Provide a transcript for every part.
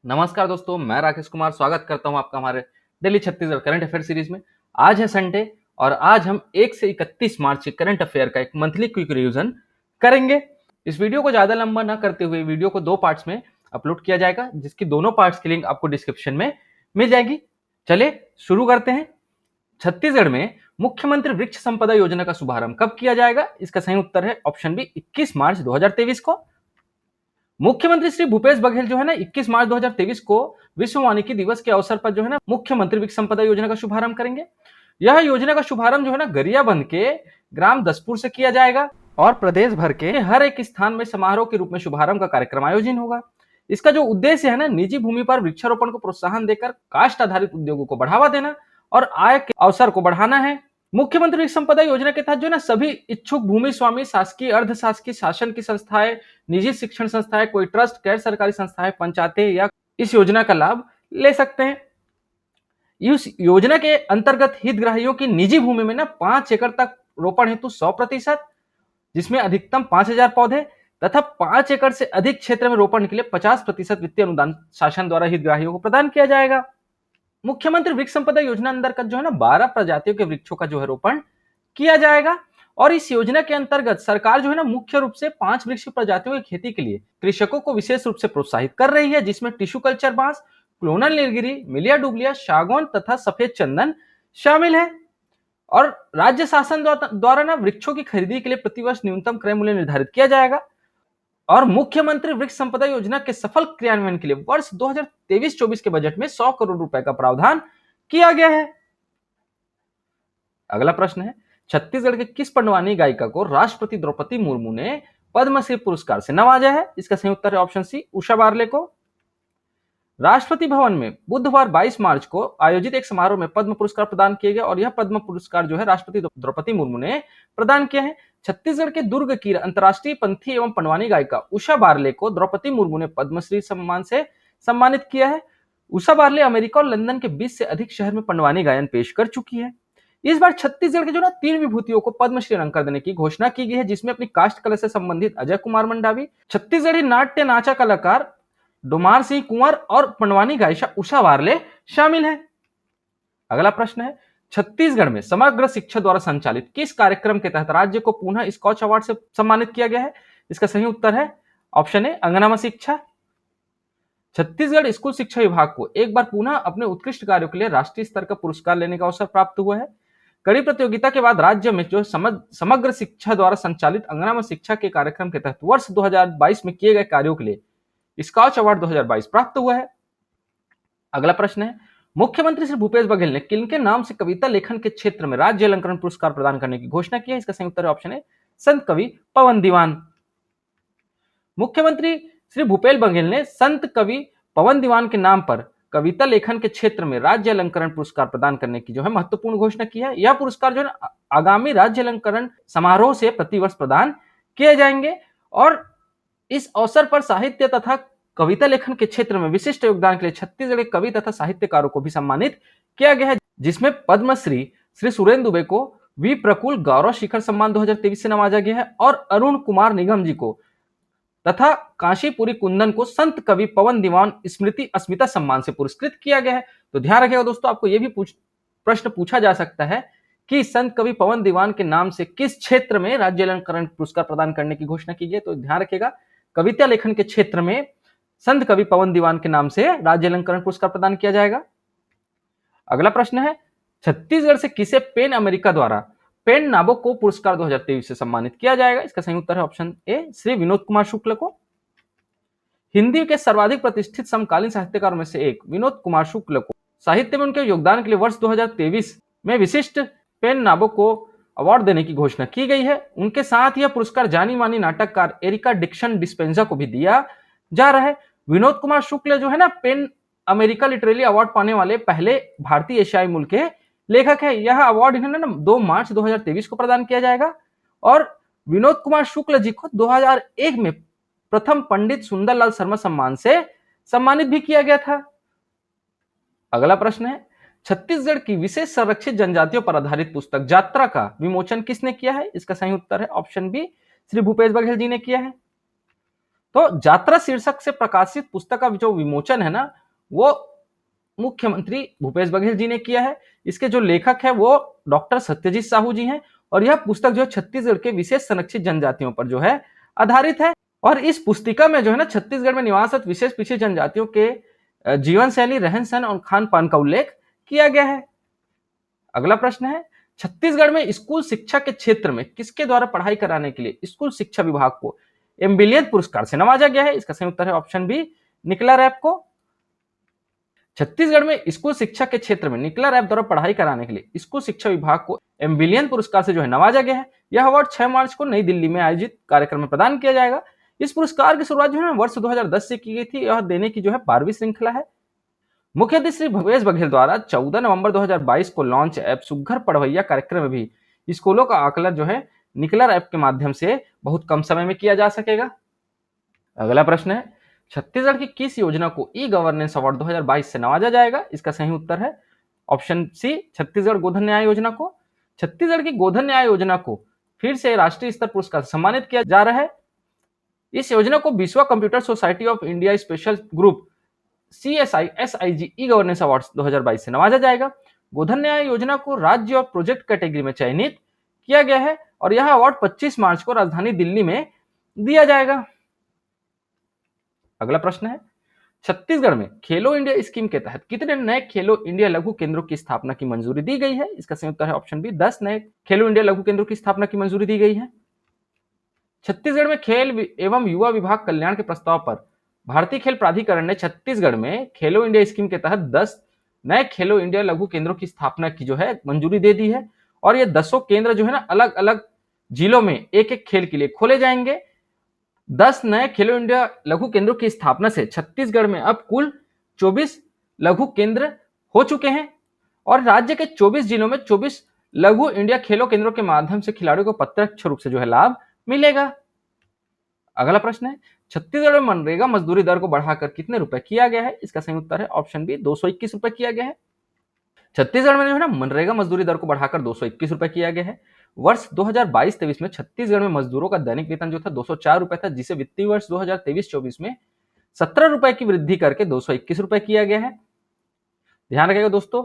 नमस्कार दोस्तों, मैं राकेश कुमार स्वागत करता हूं आपका हमारे daily Chhattisgarh current affair series में। आज है संडे और आज हम 1 से 31 मार्च के करंट अफेयर का एक मंथली क्विक रिवीजन करेंगे। इस वीडियो को ज्यादा लंबा ना करते हुए वीडियो को 2 पार्ट्स में अपलोड किया जाएगा, जिसकी दोनों पार्ट्स की लिंक आपको डिस्क्रिप्शन में मिल जाएगी। चलिए शुरू करते हैं। छत्तीसगढ़ में मुख्यमंत्री वृक्ष संपदा योजना का शुभारंभ कब किया जाएगा? इसका सही उत्तर है ऑप्शन बी 21 मार्च 2023 को। मुख्यमंत्री श्री भूपेश बघेल जो है ना 21 मार्च 2023 को विश्व वानिकी दिवस के अवसर पर जो है ना मुख्यमंत्री वृक्ष संपदा योजना का शुभारंभ करेंगे। यह योजना का शुभारंभ जो है ना गरियाबंद के ग्राम दसपुर से किया जाएगा और प्रदेश भर के हर एक स्थान में समारोह के रूप में शुभारंभ का कार्यक्रम आयोजन होगा। इसका जो उद्देश्य है ना निजी भूमि पर वृक्षारोपण को प्रोत्साहन देकर काष्ठ आधारित उद्योगों को बढ़ावा देना और आय के अवसर को बढ़ाना है। मुख्यमंत्री वृक्ष संपदा योजना के तहत जो है ना सभी इच्छुक भूमि स्वामी, शासकीय, अर्ध शासकीय, शासन की संस्थाएं, निजी शिक्षण संस्थाएं, कोई ट्रस्ट, गैर सरकारी संस्थाएं, पंचायतें या इस योजना का लाभ ले सकते हैं। इस योजना के अंतर्गत हितग्राहियों की निजी भूमि में ना 5 एकड़ तक रोपण हेतु 100%, जिसमें अधिकतम 5,000 पौधे तथा 5 एकड़ से अधिक क्षेत्र में रोपण के लिए 50% वित्तीय अनुदान शासन द्वारा हितग्राहियों को प्रदान किया जाएगा। मुख्यमंत्री वृक्ष संपदा योजना अंतर्गत जो है ना 12 प्रजातियों के वृक्षों का जो है रोपण किया जाएगा और इस योजना के अंतर्गत सरकार जो है ना मुख्य रूप से 5 वृक्ष प्रजातियों की खेती के लिए कृषकों को विशेष रूप से प्रोत्साहित कर रही है, जिसमें टिश्यू कल्चर बांस, क्लोनल नीलगिरी, मिलिया डुबलिया, सागौन तथा सफेद चंदन शामिल है। और राज्य शासन द्वारा ना वृक्षों की खरीदी के लिए प्रतिवर्ष न्यूनतम क्रय मूल्य निर्धारित किया जाएगा और मुख्यमंत्री वृक्ष संपदा योजना के सफल क्रियान्वयन के लिए वर्ष 2023-24 के बजट में 100 करोड़ रुपए का प्रावधान किया गया है। अगला प्रश्न है, छत्तीसगढ़ के किस पंडवानी गायिका को राष्ट्रपति द्रौपदी मुर्मू ने पद्मश्री पुरस्कार से नवाजा है? इसका सही उत्तर है ऑप्शन सी उषा बारले को। राष्ट्रपति भवन में बुधवार 22 मार्च को आयोजित एक समारोह में पद्म पुरस्कार प्रदान किए गए और यह पद्म पुरस्कार जो है राष्ट्रपति द्रौपदी मुर्मू ने प्रदान किया है। छत्तीसगढ़ के दुर्ग की अंतर्राष्ट्रीय पंथी एवं पंडवानी गायिका उषा बारले को द्रौपदी मुर्मू ने पद्मश्री सम्मान से सम्मानित किया है। उषा बारले अमेरिका और लंदन के 20 से अधिक शहर में पंडवानी गायन पेश कर चुकी है। इस बार छत्तीसगढ़ के जो ना 3 विभूतियों को पद्मश्री अलंकार देने की घोषणा की गई है, जिसमें अपनी काष्ठ कला से संबंधित अजय कुमार मंडावी, छत्तीसगढ़ी नाट्य नाचा कलाकार डोमार सिंह कुंवर और पंडवानी गायिका उषा बारले शामिल है। अगला प्रश्न है, छत्तीसगढ़ में समग्र शिक्षा द्वारा संचालित किस कार्यक्रम के तहत राज्य को पुनः स्कॉच अवार्ड से सम्मानित किया गया है? इसका सही उत्तर है ऑप्शन ए अंगनामा शिक्षा। छत्तीसगढ़ स्कूल शिक्षा विभाग को एक बार पुनः अपने उत्कृष्ट कार्यों के लिए राष्ट्रीय स्तर का पुरस्कार लेने का अवसर प्राप्त हुआ है। कड़ी प्रतियोगिता के बाद राज्य में जो समग्र शिक्षा द्वारा संचालित अंगनामा शिक्षा के कार्यक्रम के तहत वर्ष 2022 में किए गए कार्यों के लिए स्कॉच अवार्ड 2022 प्राप्त हुआ है। अगला प्रश्न है, मुख्यमंत्री श्री भूपेश बघेल ने किनके नाम से कविता लेखन के क्षेत्र में राज्य अलंकरण पुरस्कार प्रदान करने की घोषणा की है? इसका सही उत्तर है ऑप्शन ए संत कवि पवन दीवान। मुख्यमंत्री श्री भूपेश बघेल ने संत कवि पवन दीवान के नाम पर कविता लेखन के क्षेत्र में राज्य अलंकरण पुरस्कार प्रदान करने की जो है महत्वपूर्ण घोषणा की है। यह पुरस्कार जो है आगामी राज्य अलंकरण समारोह से प्रतिवर्ष प्रदान किए जाएंगे और इस अवसर पर साहित्य तथा कविता लेखन के क्षेत्र में विशिष्ट योगदान के लिए छत्तीसगढ़ के कवि तथा साहित्यकारों को भी सम्मानित किया गया है, जिसमें पद्मश्री श्री सुरेंद्र दुबे को वी प्रकुल गौरव शिखर सम्मान 2023 से नवाजा गया है और अरुण कुमार निगम जी को तथा काशीपुरी कुंदन को संत कवि पवन दीवान स्मृति अस्मिता सम्मान से पुरस्कृत किया गया है। तो ध्यान रखिएगा दोस्तों, आपको यह भी प्रश्न पूछा जा सकता है कि संत कवि पवन दीवान के नाम से किस क्षेत्र में राज्य अलंकरण पुरस्कार प्रदान करने की घोषणा की गई। तो ध्यान रखिएगा, कविता लेखन के क्षेत्र में संत कवि पवन दीवान के नाम से राज्य अलंकरण पुरस्कार प्रदान किया जाएगा। अगला प्रश्न है, छत्तीसगढ़ से किसे पेन अमेरिका द्वारा पेन नाबोकोव पुरस्कार 2023 से सम्मानित किया जाएगा? इसका सही उत्तर है ऑप्शन ए श्री विनोद कुमार शुक्ल को। हिंदी के सर्वाधिक प्रतिष्ठित समकालीन साहित्यकारों में से एक विनोद कुमार शुक्ल को साहित्य में उनके योगदान के लिए वर्ष 2023 में विशिष्ट पेन नाबोकोव अवार्ड देने की घोषणा की गई है। उनके साथ यह पुरस्कार जानी मानी नाटककार एरिका डिक्सन डिस्पेंजा को भी दिया जा रहा है। विनोद कुमार शुक्ल जो है ना पेन अमेरिका लिटरेरी अवार्ड पाने वाले पहले भारतीय एशियाई मूल के लेखक है। यह अवार्ड इन्हें ना 2 मार्च 2023 को प्रदान किया जाएगा और विनोद कुमार शुक्ल जी को 2001 में प्रथम पंडित सुंदरलाल शर्मा सम्मान से सम्मानित भी किया गया था। अगला प्रश्न है, छत्तीसगढ़ की विशेष संरक्षित जनजातियों पर आधारित पुस्तक यात्रा का विमोचन किसने किया है? इसका सही उत्तर है ऑप्शन बी श्री भूपेश बघेल जी ने किया है। तो यात्रा शीर्षक से प्रकाशित पुस्तक का जो विमोचन है ना, वो मुख्यमंत्री भूपेश बघेल जी ने किया है। इसके जो लेखक है वो डॉक्टर सत्यजीत साहू जी हैं और यह पुस्तक जो है छत्तीसगढ़ के विशेष संरक्षित जनजातियों पर जो है आधारित है। और इस पुस्तिका में जो है ना छत्तीसगढ़ में निवासरत विशेष पिछड़ी जनजातियों के जीवन शैली, रहन सहन और खान पान का उल्लेख किया गया है। अगला प्रश्न है, छत्तीसगढ़ में स्कूल शिक्षा के क्षेत्र में किसके द्वारा पढ़ाई कराने के लिए स्कूल शिक्षा विभाग को एम्बिलियंस पुरस्कार से नवाजा गया है? इसका सही उत्तर है ऑप्शन बी, निकला रैप को। छत्तीसगढ़ में स्कूल शिक्षा के क्षेत्र में निकला रैप द्वारा पढ़ाई कराने के लिए स्कूल शिक्षा विभाग को एम्बिलियन पुरस्कार से जो है नवाजा गया है। यह अवार्ड 6 मार्च को नई दिल्ली में आयोजित कार्यक्रम में प्रदान किया जाएगा। इस पुरस्कार की शुरुआत जो है वर्ष 2010 से की गई थी। यह देने की जो है 12वीं श्रृंखला है। मुख्यमंत्री श्री भूपेश बघेल द्वारा 14 नवंबर 2022 को लॉन्च ऐप सुघ्घर पढ़वैया कार्यक्रम में भी स्कूलों का आकलन जो है निकलर ऐप के माध्यम से बहुत कम समय में किया जा सकेगा। अगला प्रश्न है, छत्तीसगढ़ की किस योजना को ई गवर्नेंस अवार्ड 2022 से नवाजा जाएगा? इसका सही उत्तर है ऑप्शन सी, छत्तीसगढ़ गोधन न्याय योजना को। छत्तीसगढ़ की गोधन न्याय योजना को फिर से राष्ट्रीय स्तर पुरस्कार सम्मानित किया जा रहा है। इस योजना को विश्व computer society of India special group CSI/SIG e governance award 2022 से नवाजा जाएगा। गोधन न्याय योजना को राज्य और प्रोजेक्ट कैटेगरी में चयनित किया गया है और यह अवार्ड 25 मार्च को राजधानी दिल्ली में दिया जाएगा। अगला प्रश्न है, छत्तीसगढ़ में खेलो इंडिया स्कीम के तहत कितने नए खेलो इंडिया लघु केंद्रों की स्थापना की मंजूरी दी गई है? इसका सही उत्तर है ऑप्शन बी, 10 नए खेलो इंडिया लघु केंद्रों की स्थापना की मंजूरी दी गई है। छत्तीसगढ़ में खेल एवं युवा विभाग कल्याण के प्रस्ताव पर भारतीय खेल प्राधिकरण ने छत्तीसगढ़ में खेलो इंडिया स्कीम के तहत 10 नए खेलो इंडिया लघु केंद्रों की स्थापना की जो है मंजूरी दे दी है। और ये 10 केंद्र जो है ना अलग अलग जिलों में एक एक खेल के लिए खोले जाएंगे। 10 नए खेलो इंडिया लघु केंद्रों की स्थापना से छत्तीसगढ़ में अब कुल 24 लघु केंद्र हो चुके हैं और राज्य के 24 जिलों में 24 लघु इंडिया खेलो केंद्रों के माध्यम से खिलाड़ियों को प्रत्यक्ष रूप से जो है लाभ मिलेगा। अगला प्रश्न है, छत्तीसगढ़ में मनरेगा मजदूरी दर को बढ़ाकर कितने रुपए किया गया है? इसका सही उत्तर है ऑप्शन बी, 221 रुपए किया गया है। छत्तीसगढ़ में जो है ना मनरेगा मजदूरी दर को बढ़ाकर 221 रुपए किया गया है। वर्ष 2022-23 में छत्तीसगढ़ में मजदूरों का दैनिक वेतन जो था 204 रुपए था, जिसे वित्तीय वर्ष 2023-24 में 17 रुपए की वृद्धि करके 221 रुपए किया गया है। ध्यान रखिएगा दोस्तों,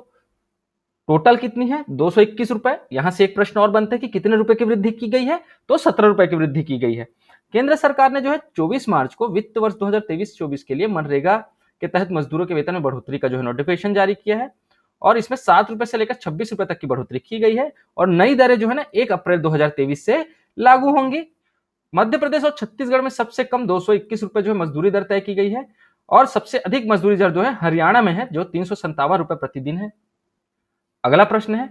टोटल कितनी है? 221 रुपए। यहां से एक प्रश्न और बनता है कि कितने रुपए की वृद्धि की गई है? तो 17 रुपए की वृद्धि की गई है। केंद्र सरकार ने जो है 24 मार्च को वित्त वर्ष 2023-24 के लिए मनरेगा के तहत मजदूरों के वेतन में बढ़ोतरी का जो है नोटिफिकेशन जारी किया है और इसमें 7 रुपए से लेकर 26 रुपए तक की बढ़ोतरी की गई है और नई दरें जो है ना 1 अप्रैल 2023 से लागू होंगी। मध्य प्रदेश और छत्तीसगढ़ में सबसे कम 221 रुपए जो है मजदूरी दर तय की गई है और सबसे अधिक मजदूरी दर जो है हरियाणा में है, जो 357 रुपए प्रतिदिन है। अगला प्रश्न है,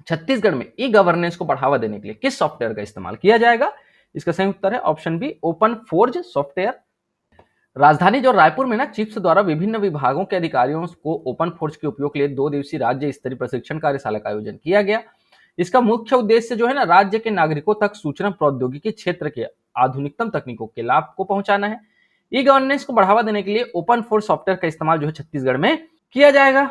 छत्तीसगढ़ में ई गवर्नेंस को बढ़ावा देने के लिए किस सॉफ्टवेयर का इस्तेमाल किया जाएगा? इसका सही उत्तर है option B, open forge software. राजधानी जो रायपुर में ना चिप्स द्वारा विभिन्न विभागों के अधिकारियों को ओपन फोर्ज के उपयोग के लिए 2 दिवसीय राज्य स्तरीय प्रशिक्षण कार्यशाला का आयोजन किया गया। इसका मुख्य उद्देश्य जो है ना राज्य के नागरिकों तक सूचना प्रौद्योगिकी क्षेत्र के आधुनिकतम तकनीकों के लाभ को पहुंचाना है। ई गवर्नेंस को बढ़ावा देने के लिए ओपन फोर्ज सॉफ्टवेयर का इस्तेमाल जो है छत्तीसगढ़ में किया जाएगा।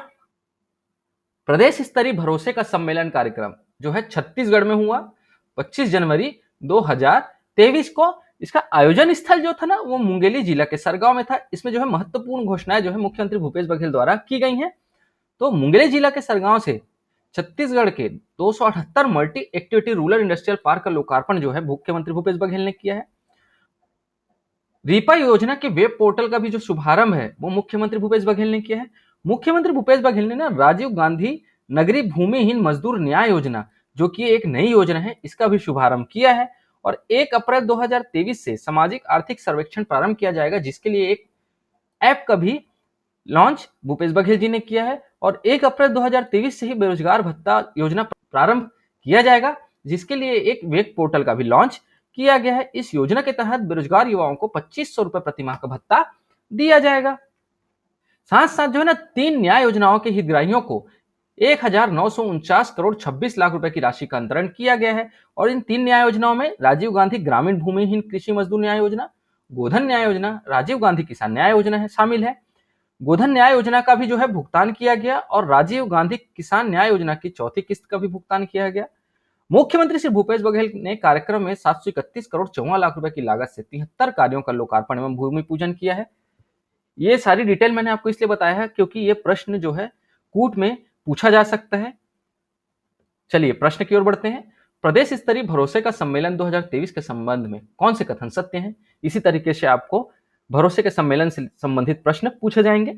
प्रदेश स्तरीय भरोसे का सम्मेलन कार्यक्रम जो है छत्तीसगढ़ में हुआ 25 जनवरी 2023 को। इसका आयोजन स्थल जो था ना वो मुंगेली जिला के सरगांव में था। इसमें जो है महत्वपूर्ण घोषणाएं जो है मुख्यमंत्री भूपेश बघेल द्वारा की गई हैं। तो मुंगेली जिला के सरगांव से छत्तीसगढ़ के 278 multi activity rural industrial park का लोकार्पण जो है मुख्यमंत्री भूपेश बघेल ने किया है। रीपा योजना के वेब पोर्टल का भी जो शुभारंभ है वो मुख्यमंत्री भूपेश बघेल ने किया है। मुख्यमंत्री भूपेश बघेल ने ना राजीव गांधी नगरीय भूमिहीन मजदूर न्याय योजना जो कि एक नई योजना है इसका भी शुभारंभ किया है और 1 अप्रैल 2023 से सामाजिक आर्थिक सर्वेक्षण प्रारंभ किया जाएगा, जिसके लिए एक ऐप का भी लॉन्च भूपेश बघेल जी ने किया है और 1 अप्रैल 2023 से ही बेरोजगार भत्ता योजना प्रारंभ किया जाएगा, जिसके लिए एक वेब पोर्टल का भी लॉन्च किया गया है। इस योजना के तहत बेरोजगार युवाओं को 2500 रुपए प्रति माह का भत्ता दिया जाएगा। साथ साथ जो है ना 3 न्याय योजनाओं के हितग्राहियों को 1949 करोड़ 26 लाख रुपए की राशि का अंतरण किया गया है और इन 3 न्याय योजनाओं में राजीव गांधी ग्रामीण भूमिहीन कृषि मजदूर न्याय योजना, गोधन न्याय योजना, राजीव गांधी किसान न्याय योजना है शामिल है। गोधन न्याय योजना का भी जो है भुगतान किया गया और राजीव गांधी किसान न्याय योजना की चौथी किस्त का भी भुगतान किया गया। मुख्यमंत्री श्री भूपेश बघेल ने कार्यक्रम में 731 करोड़ 54 लाख रुपए की लागत से 73 कार्यों का लोकार्पण एवं भूमि पूजन किया है। ये सारी डिटेल मैंने आपको इसलिए बताया है क्योंकि ये प्रश्न जो है कूट में पूछा जा सकता है। चलिए प्रश्न की ओर बढ़ते हैं। प्रदेश स्तरीय भरोसे का सम्मेलन 2023 के संबंध में कौन से कथन सत्य हैं? इसी तरीके से आपको भरोसे के सम्मेलन से संबंधित प्रश्न पूछे जाएंगे।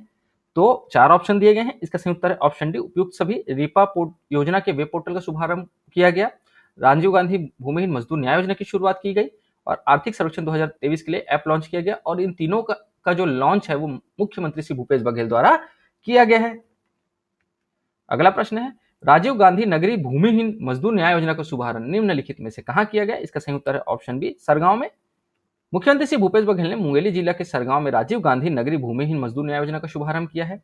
तो 4 ऑप्शन दिए गए हैं, इसका सही उत्तर है ऑप्शन डी उपयुक्त सभी। रीपा योजना के वेब पोर्टल का शुभारंभ किया गया, राजीव गांधी भूमिहीन मजदूर न्याय योजना की शुरुआत की गई और आर्थिक सर्वेक्षण 2023 के लिए ऐप लॉन्च किया गया और इन तीनों का जो लॉन्च है वो मुख्यमंत्री श्री भूपेश बघेल द्वारा किया गया है। अगला प्रश्न है, राजीव गांधी नगरीय भूमिहीन मजदूर न्याय योजना का शुभारंभ निम्नलिखित में से कहां किया गया? इसका सही उत्तर है ऑप्शन बी सरगांव में। मुख्यमंत्री श्री भूपेश बघेल ने मुंगेली जिला के सरगांव में राजीव गांधी नगरीय भूमिहीन मजदूर न्याय योजना का शुभारंभ किया है।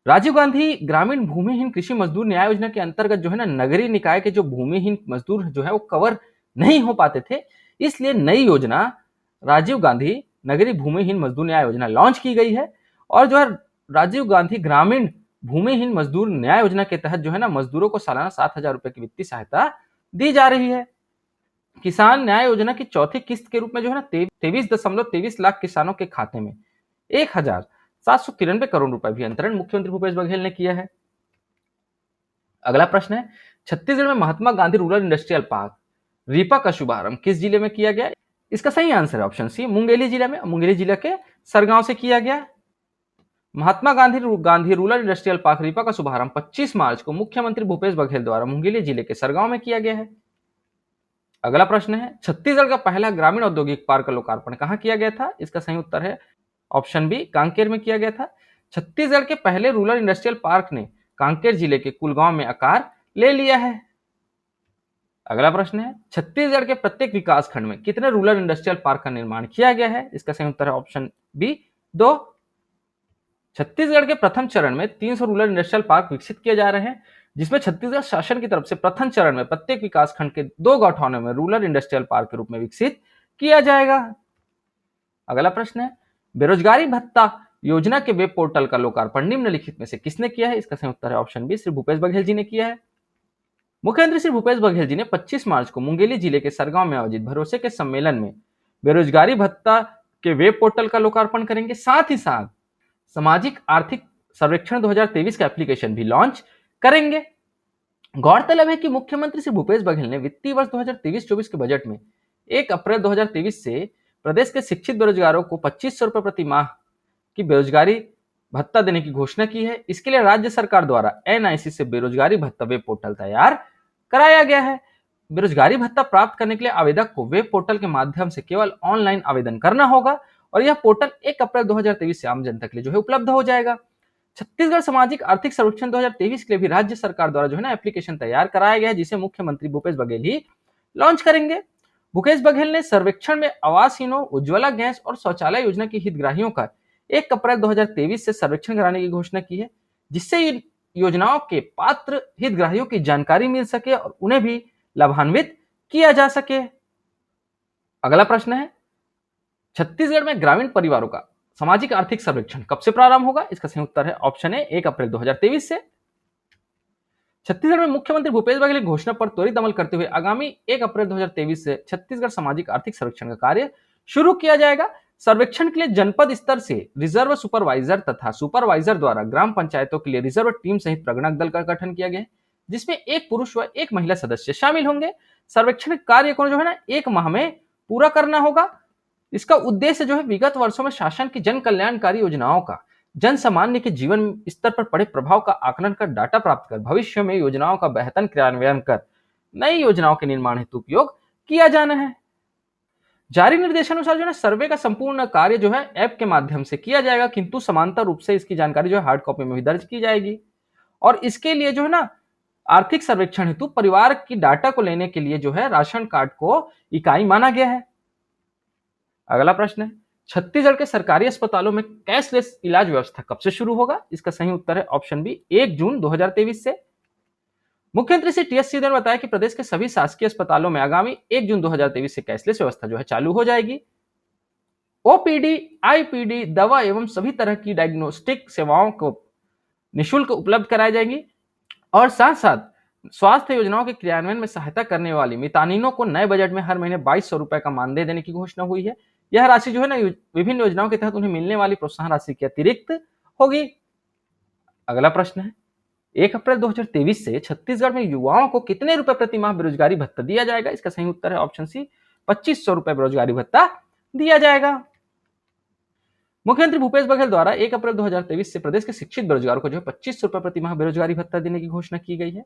राजीव गांधी ग्रामीण भूमिहीन कृषि मजदूर न्याय योजना के अंतर्गत जो है ना नगरीय निकाय के जो भूमिहीन मजदूर जो है वो कवर नहीं हो पाते थे, इसलिए नई योजना राजीव गांधी नगरीय भूमिहीन मजदूर न्याय योजना लॉन्च की गई है और जो है राजीव गांधी ग्रामीण भूमिहीन मजदूर न्याय योजना के तहत जो है ना मजदूरों को सालाना 7,000 रुपए की वित्तीय सहायता दी जा रही है। किसान न्याय योजना की चौथी किस्त के रूप में जो है ना 23.23 लाख किसानों के खाते में 1,793 करोड़ रुपए भी अंतरण मुख्यमंत्री भूपेश बघेल ने किया है। अगला प्रश्न है, छत्तीसगढ़ में Mahatma Gandhi rural industrial park RIPA का शुभारंभ किस जिले में किया गया? इसका सही आंसर है ऑप्शन सी मुंगेली जिले में। मुंगेली जिले के सरगांव से किया गया। Mahatma Gandhi rural industrial park RIPA का शुभारंभ 25 मार्च को मुख्यमंत्री भूपेश बघेल द्वारा मुंगेली जिले के सरगांव में किया गया है। अगला प्रश्न है, छत्तीसगढ़ का पहला ग्रामीण औद्योगिक पार्क का लोकार्पण कहां किया गया था? इसका सही उत्तर है ऑप्शन बी कांकेर में किया गया था। छत्तीसगढ़ के पहले रूरल इंडस्ट्रियल पार्क ने कांकेर जिले के कुलगांव में आकार ले लिया है। अगला प्रश्न है, छत्तीसगढ़ के प्रत्येक विकास खंड में कितने रूरल इंडस्ट्रियल पार्क का निर्माण किया गया है? इसका सही उत्तर है ऑप्शन बी 2। छत्तीसगढ़ के प्रथम चरण में 300 रूरल इंडस्ट्रियल पार्क विकसित किए जा रहे हैं, जिसमें छत्तीसगढ़ शासन की तरफ से प्रथम चरण में प्रत्येक विकास खंड के 2 गौठानों में रूरल इंडस्ट्रियल पार्क के रूप में विकसित किया जाएगा। अगला प्रश्न है, बेरोजगारी भत्ता योजना के वेब पोर्टल का लोकार्पण निम्नलिखित में से किसने किया है? इसका सही उत्तर है ऑप्शन बी श्री भूपेश बघेल जी ने किया है। मुख्यमंत्री श्री भूपेश बघेल जी ने 25 मार्च को मुंगेली जिले के सरगांव में आयोजित भरोसे के सम्मेलन में बेरोजगारी भत्ता के वेब पोर्टल का लोकार्पण करेंगे। साथ ही साथ सामाजिक आर्थिक सर्वेक्षण 2023 का एप्लीकेशन भी लॉन्च करेंगे। गौरतलब है कि मुख्यमंत्री श्री भूपेश बघेल ने वित्तीय वर्ष 2023-24 के बजट में 1 अप्रैल 2023 से प्रदेश के शिक्षित बेरोजगारों को 2500 रुपए प्रति माह की बेरोजगारी भत्ता देने की घोषणा की है। इसके लिए राज्य सरकार द्वारा NIC से बेरोजगारी भत्ता वेब पोर्टल तैयार कराया गया है। बेरोजगारी भत्ता प्राप्त करने के लिए आवेदक को वेब पोर्टल के माध्यम से केवल ऑनलाइन आवेदन करना होगा और यह पोर्टल 1 अप्रैल 2023 से आम जनता के लिए जो है उपलब्ध हो जाएगा। छत्तीसगढ़ सामाजिक आर्थिक सर्वेक्षण 2023 के लिए भी राज्य सरकार द्वारा जो है ना एप्लीकेशन तैयार कराया गया है, जिसे मुख्यमंत्री भूपेश बघेल ही लॉन्च करेंगे। भूपेश बघेल ने सर्वेक्षण में आवासहीनों, उज्ज्वला गैस और शौचालय योजना के हितग्राहियों का 1 अप्रैल 2023 से सर्वेक्षण कराने की घोषणा की है, जिससे इन योजनाओं के पात्र हितग्राहियों की जानकारी मिल सके और उन्हें भी लाभान्वित किया जा सके। अगला प्रश्न है, छत्तीसगढ़ में ग्रामीण परिवारों का सामाजिक आर्थिक सर्वेक्षण कब से प्रारंभ होगा? इसका सही उत्तर है ऑप्शन ए 1 अप्रैल 2023 से। छत्तीसगढ़ में मुख्यमंत्री भूपेश बघेल की घोषणा पर त्वरित अमल करते हुए आगामी 1 अप्रैल 2023 से छत्तीसगढ़ सामाजिक आर्थिक सर्वेक्षण का कार्य शुरू किया जाएगा। सर्वेक्षण के लिए जनपद स्तर से रिजर्व सुपरवाइजर तथा सुपरवाइजर द्वारा ग्राम पंचायतों के लिए रिजर्व टीम सहित प्रगणक दल का गठन किया गया है, जिसमें 1 पुरुष व 1 महिला सदस्य शामिल होंगे। सर्वेक्षण कार्य को जो है ना 1 माह में पूरा करना होगा। इसका उद्देश्य जो है विगत वर्षों में शासन की जन कल्याणकारी योजनाओं का जन सामान्य के जीवन स्तर पर पड़े प्रभाव का आकलन कर डाटा प्राप्त कर भविष्य में योजनाओं का बेहतर क्रियान्वयन कर नई योजनाओं के निर्माण हेतु उपयोग किया जाना है। जारी निर्देशानुसार जो है सर्वे का संपूर्ण कार्य जो है ऐप के माध्यम से किया जाएगा, किंतु समांतर रूप से इसकी जानकारी जो है हार्ड कॉपी में भी दर्ज की जाएगी और इसके लिए जो है ना आर्थिक सर्वेक्षण हेतु परिवार की डाटा को लेने के लिए जो है राशन कार्ड को इकाई माना गया है। अगला प्रश्न है, छत्तीसगढ़ के सरकारी अस्पतालों में कैशलेस इलाज व्यवस्था कब से शुरू होगा? इसका सही उत्तर है ऑप्शन बी 1 जून 2023 से। मुख्यमंत्री श्री TS सिंहदेव ने बताया कि प्रदेश के सभी शासकीय अस्पतालों में आगामी 1 जून 2023 से कैशलेस व्यवस्था जो है चालू हो जाएगी। OPD, IPD, दवा एवं सभी तरह की डायग्नोस्टिक सेवाओं को निःशुल्क उपलब्ध कराई जाएंगी और साथ साथ स्वास्थ्य योजनाओं के क्रियान्वयन में सहायता करने वाली मितानिनों को नए बजट में हर महीने 2200 रुपए का मानदेय देने की घोषणा हुई है। यह राशि जो है ना विभिन्न योजनाओं के तहत उन्हें मिलने वाली प्रोत्साहन राशि के अतिरिक्त होगी। अगला प्रश्न है, 1 अप्रैल 2023 से छत्तीसगढ़ में युवाओं को कितने रुपए प्रति माह बेरोजगारी भत्ता दिया जाएगा? इसका सही उत्तर है ऑप्शन सी, 2500 रुपए बेरोजगारी भत्ता दिया जाएगा। मुख्यमंत्री भूपेश बघेल द्वारा 1 अप्रैल 2023 से प्रदेश के शिक्षित बेरोजगारों को जो है 2500 रुपए प्रति माह बेरोजगारी भत्ता देने की घोषणा की गई है।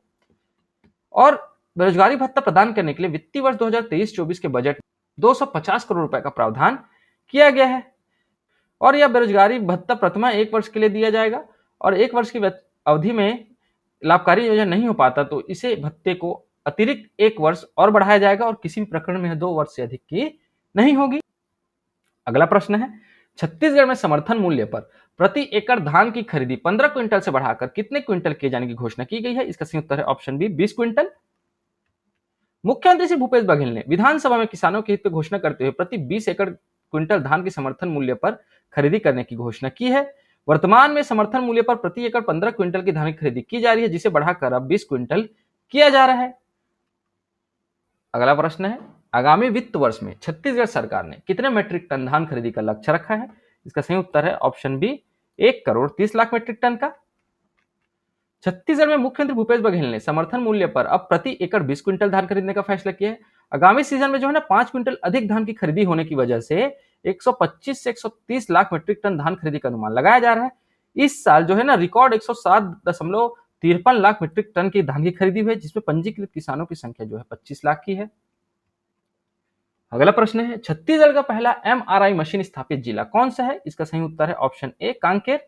और बेरोजगारी भत्ता प्रदान करने के लिए वित्तीय वर्ष 2023-24 के बजट में 250 करोड़ रुपए का प्रावधान किया गया है। और यह बेरोजगारी भत्ता प्रथमा 1 वर्ष के लिए दिया जाएगा और 1 वर्ष की अवधि में लाभकारी योजना नहीं हो पाता तो इसे भत्ते को अतिरिक्त 1 वर्ष और बढ़ाया जाएगा और किसी भी प्रकरण में 2 वर्ष से अधिक की नहीं होगी। अगला प्रश्न है, छत्तीसगढ़ में समर्थन मूल्य पर प्रति एकड़ धान की खरीदी 15 क्विंटल से बढ़ाकर कितने क्विंटल किए जाने की घोषणा की गई है? इसका सही उत्तर है ऑप्शन बी, 20 क्विंटल। मुख्यमंत्री श्री भूपेश बघेल ने विधानसभा में किसानों के हित में घोषणा करते हुए प्रति 20 एकड़ क्विंटल धान की समर्थन मूल्य पर खरीदी करने की घोषणा की है। वर्तमान में समर्थन मूल्य पर प्रति एकड़ 15 क्विंटल की धान की खरीदी की जा रही है, जिसे बढ़ाकर अब 20 क्विंटल किया जा रहा है। अगला प्रश्न है, आगामी वित्त वर्ष में छत्तीसगढ़ सरकार ने कितने मीट्रिक टन धान खरीदी का लक्ष्य रखा है? इसका सही उत्तर है option B, 1 crore 30 lakh metric ton का। छत्तीसगढ़ में मुख्यमंत्री भूपेश बघेल ने समर्थन मूल्य पर अब प्रति एकड़ 20 क्विंटल धान खरीदने का फैसला किया है। आगामी सीजन में जो है ना 5 क्विंटल अधिक धान की खरीदी होने की वजह से 125 से 130 लाख मीट्रिक टन धान खरीदी का अनुमान लगाया जा रहा है। इस साल जो है ना रिकॉर्ड 107.53 लाख मीट्रिक टन की धान की खरीदी हुई है, जिसमें पंजीकृत किसानों की संख्या जो है 25 लाख की है। अगला प्रश्न है, छत्तीसगढ़ का पहला एमआरआई मशीन स्थापित जिला कौन सा है? इसका सही उत्तर है ऑप्शन ए, कांकेर।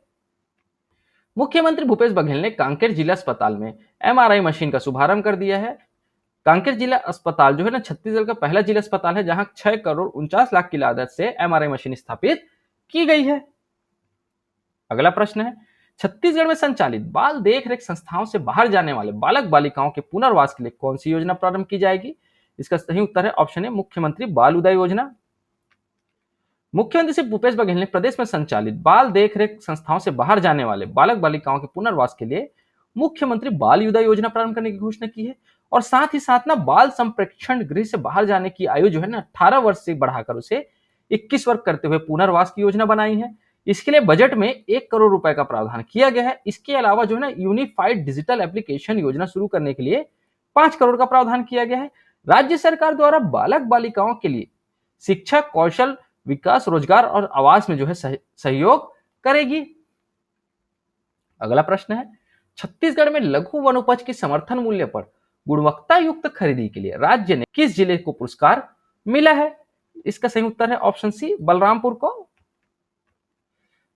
मुख्यमंत्री भूपेश बघेल ने कांकेर जिला अस्पताल में एमआरआई मशीन का शुभारंभ कर दिया है। कांकेर जिला अस्पताल जो है ना छत्तीसगढ़ का पहला जिला अस्पताल है जहां 6 करोड़ 49 लाख की लागत से एमआरआई मशीन स्थापित की गई है। अगला प्रश्न है, छत्तीसगढ़ में संचालित बाल देख रेख संस्थाओं से बाहर जाने वाले बालक बालिकाओं के पुनर्वास के लिए कौन सी योजना प्रारंभ की जाएगी? इसका सही उत्तर है ऑप्शन ए, मुख्यमंत्री बाल उदय योजना। मुख्यमंत्री श्री भूपेश बघेल ने प्रदेश में संचालित बाल देखरेख संस्थाओं से बाहर जाने वाले बालक बालिकाओं के पुनर्वास के लिए मुख्यमंत्री बाल उदय योजना प्रारंभ करने की घोषणा की है। और साथ ही साथ ना बाल संप्रेक्षण गृह से बाहर जाने की आयु जो है ना 18 वर्ष से बढ़ाकर उसे 21 वर्ष करते हुए पुनर्वास की योजना बनाई है। इसके लिए बजट में 1 करोड़ रुपए का प्रावधान किया गया है। इसके अलावा जो है ना यूनिफाइड डिजिटल एप्लीकेशन योजना शुरू करने के लिए 5 करोड़ का प्रावधान किया गया है। राज्य सरकार द्वारा बालक बालिकाओं के लिए शिक्षा, कौशल विकास, रोजगार और आवास में जो है सहयोग करेगी। अगला प्रश्न है, छत्तीसगढ़ में लघु वनोपज के समर्थन मूल्य पर गुणवत्ता युक्त खरीदी के लिए राज्य ने किस जिले को पुरस्कार मिला है? इसका सही उत्तर है ऑप्शन सी, बलरामपुर को।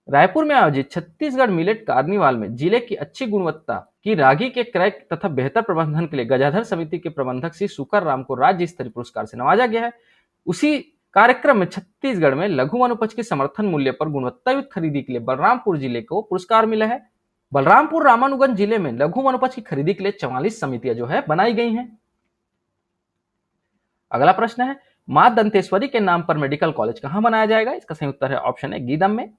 रायपुर में आयोजित छत्तीसगढ़ मिलेट कार्निवाल में जिले की अच्छी गुणवत्ता की रागी के क्रय तथा बेहतर प्रबंधन के लिए गजाधर समिति के प्रबंधक श्री सुकर राम को राज्य स्तरीय पुरस्कार से नवाजा गया है। उसी कार्यक्रम में छत्तीसगढ़ में लघु वनोपज के समर्थन मूल्य पर गुणवत्तायुक्त खरीदी के लिए बलरामपुर जिले को पुरस्कार मिला है। बलरामपुर रामानुगंज जिले में लघु वनोपज की खरीदी के लिए 44 समितियां जो है बनाई गई हैं। अगला प्रश्न है, मां दंतेश्वरी के नाम पर मेडिकल कॉलेज कहां बनाया जाएगा? इसका सही उत्तर है ऑप्शन है, गीदम में।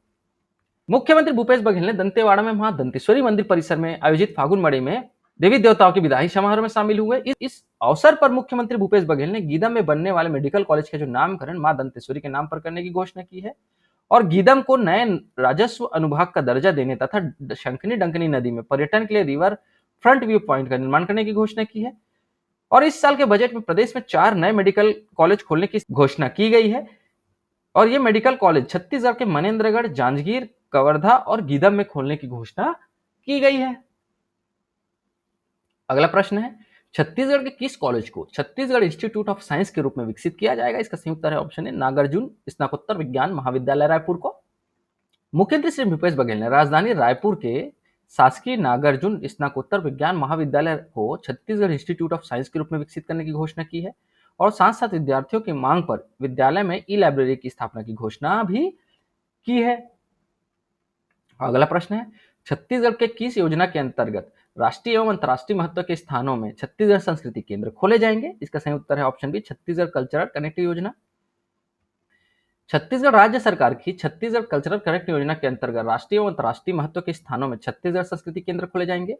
मुख्यमंत्री भूपेश बघेल ने दंतेवाड़ा में मां दंतेश्वरी मंदिर परिसर में आयोजित फागुन मड़ी में देवी देवताओं की विदाई समारोह में शामिल हुए। इस अवसर पर मुख्यमंत्री भूपेश बघेल ने गीदम में बनने वाले मेडिकल कॉलेज का जो नामकरण मां दंतेश्वरी के नाम पर करने की घोषणा की है और गीदम को नए राजस्व अनुभाग का दर्जा देने तथा शंखनी डंकनी नदी में पर्यटन के लिए रिवर फ्रंट व्यू पॉइंट का निर्माण करने की घोषणा की है। और इस साल के बजट में प्रदेश में 4 नए मेडिकल कॉलेज खोलने की घोषणा की गई है और ये मेडिकल कॉलेज छत्तीसगढ़ के मनेन्द्रगढ़, जांजगीर, कवर्धा और गीदम में खोलने की घोषणा की गई है। अगला प्रश्न है, छत्तीसगढ़ के किस कॉलेज को छत्तीसगढ़ इंस्टीट्यूट ऑफ साइंस के रूप में विकसित किया जाएगा? इसका सही उत्तर है ऑप्शन है, नागार्जुन स्नातकोत्तर विज्ञान महाविद्यालय रायपुर को। मुख्यमंत्री श्री भूपेश बघेल ने राजधानी रायपुर के शासकीय नागार्जुन स्नातकोत्तर विज्ञान महाविद्यालय को छत्तीसगढ़ इंस्टीट्यूट ऑफ साइंस के रूप में विकसित करने की घोषणा की है और साथ साथ विद्यार्थियों की मांग पर विद्यालय में ई लाइब्रेरी की स्थापना की घोषणा भी की है। अगला प्रश्न है, छत्तीसगढ़ के किस योजना के अंतर्गत राष्ट्रीय एवं अंतर्राष्ट्रीय महत्व के स्थानों में छत्तीसगढ़ संस्कृति केंद्र खोले जाएंगे? इसका सही उत्तर है option B, Chhattisgarh cultural connect योजना। छत्तीसगढ़ राज्य सरकार की छत्तीसगढ़ कल्चरल कनेक्ट योजना के अंतर्गत राष्ट्रीय एवं अंतर्राष्ट्रीय महत्व के स्थानों में छत्तीसगढ़ संस्कृति केंद्र खोले जाएंगे।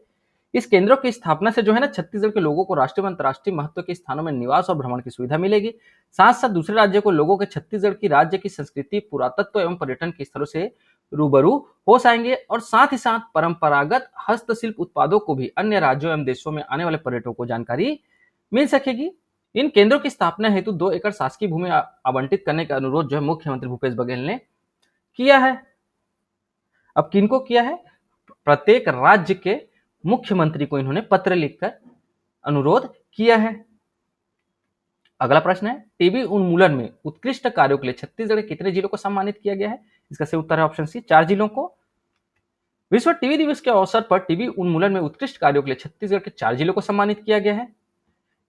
इस केंद्रों की स्थापना से जो है ना छत्तीसगढ़ के लोगों को राष्ट्रीय व अंतर्राष्ट्रीय महत्व के स्थानों में निवास और भ्रमण की सुविधा मिलेगी। साथ साथ दूसरे राज्यों को लोगों के छत्तीसगढ़ की राज्य की संस्कृति, पुरातत्व एवं पर्यटन के स्थलों से रूबरू हो जाएंगे और साथ ही साथ परंपरागत हस्तशिल्प उत्पादों को भी अन्य राज्यों एवं देशों में आने वाले पर्यटकों को जानकारी मिल सकेगी। इन केंद्रों की स्थापना हेतु 2 एकड़ शासकीय भूमि आवंटित करने का अनुरोध जो है मुख्यमंत्री भूपेश बघेल ने किया है। अब किनको किया है? प्रत्येक राज्य के मुख्यमंत्री को इन्होंने पत्र लिखकर अनुरोध किया है। अगला प्रश्न है, टीबी उन्मूलन में उत्कृष्ट कार्यों के लिए छत्तीसगढ़ के कितने जिलों को सम्मानित किया गया है? इसका सही उत्तर है ऑप्शन सी, 4 जिलों को। विश्व टीबी दिवस के अवसर पर टीबी उन्मूलन में उत्कृष्ट कार्यों के लिए छत्तीसगढ़ के 4 जिलों को सम्मानित किया गया है।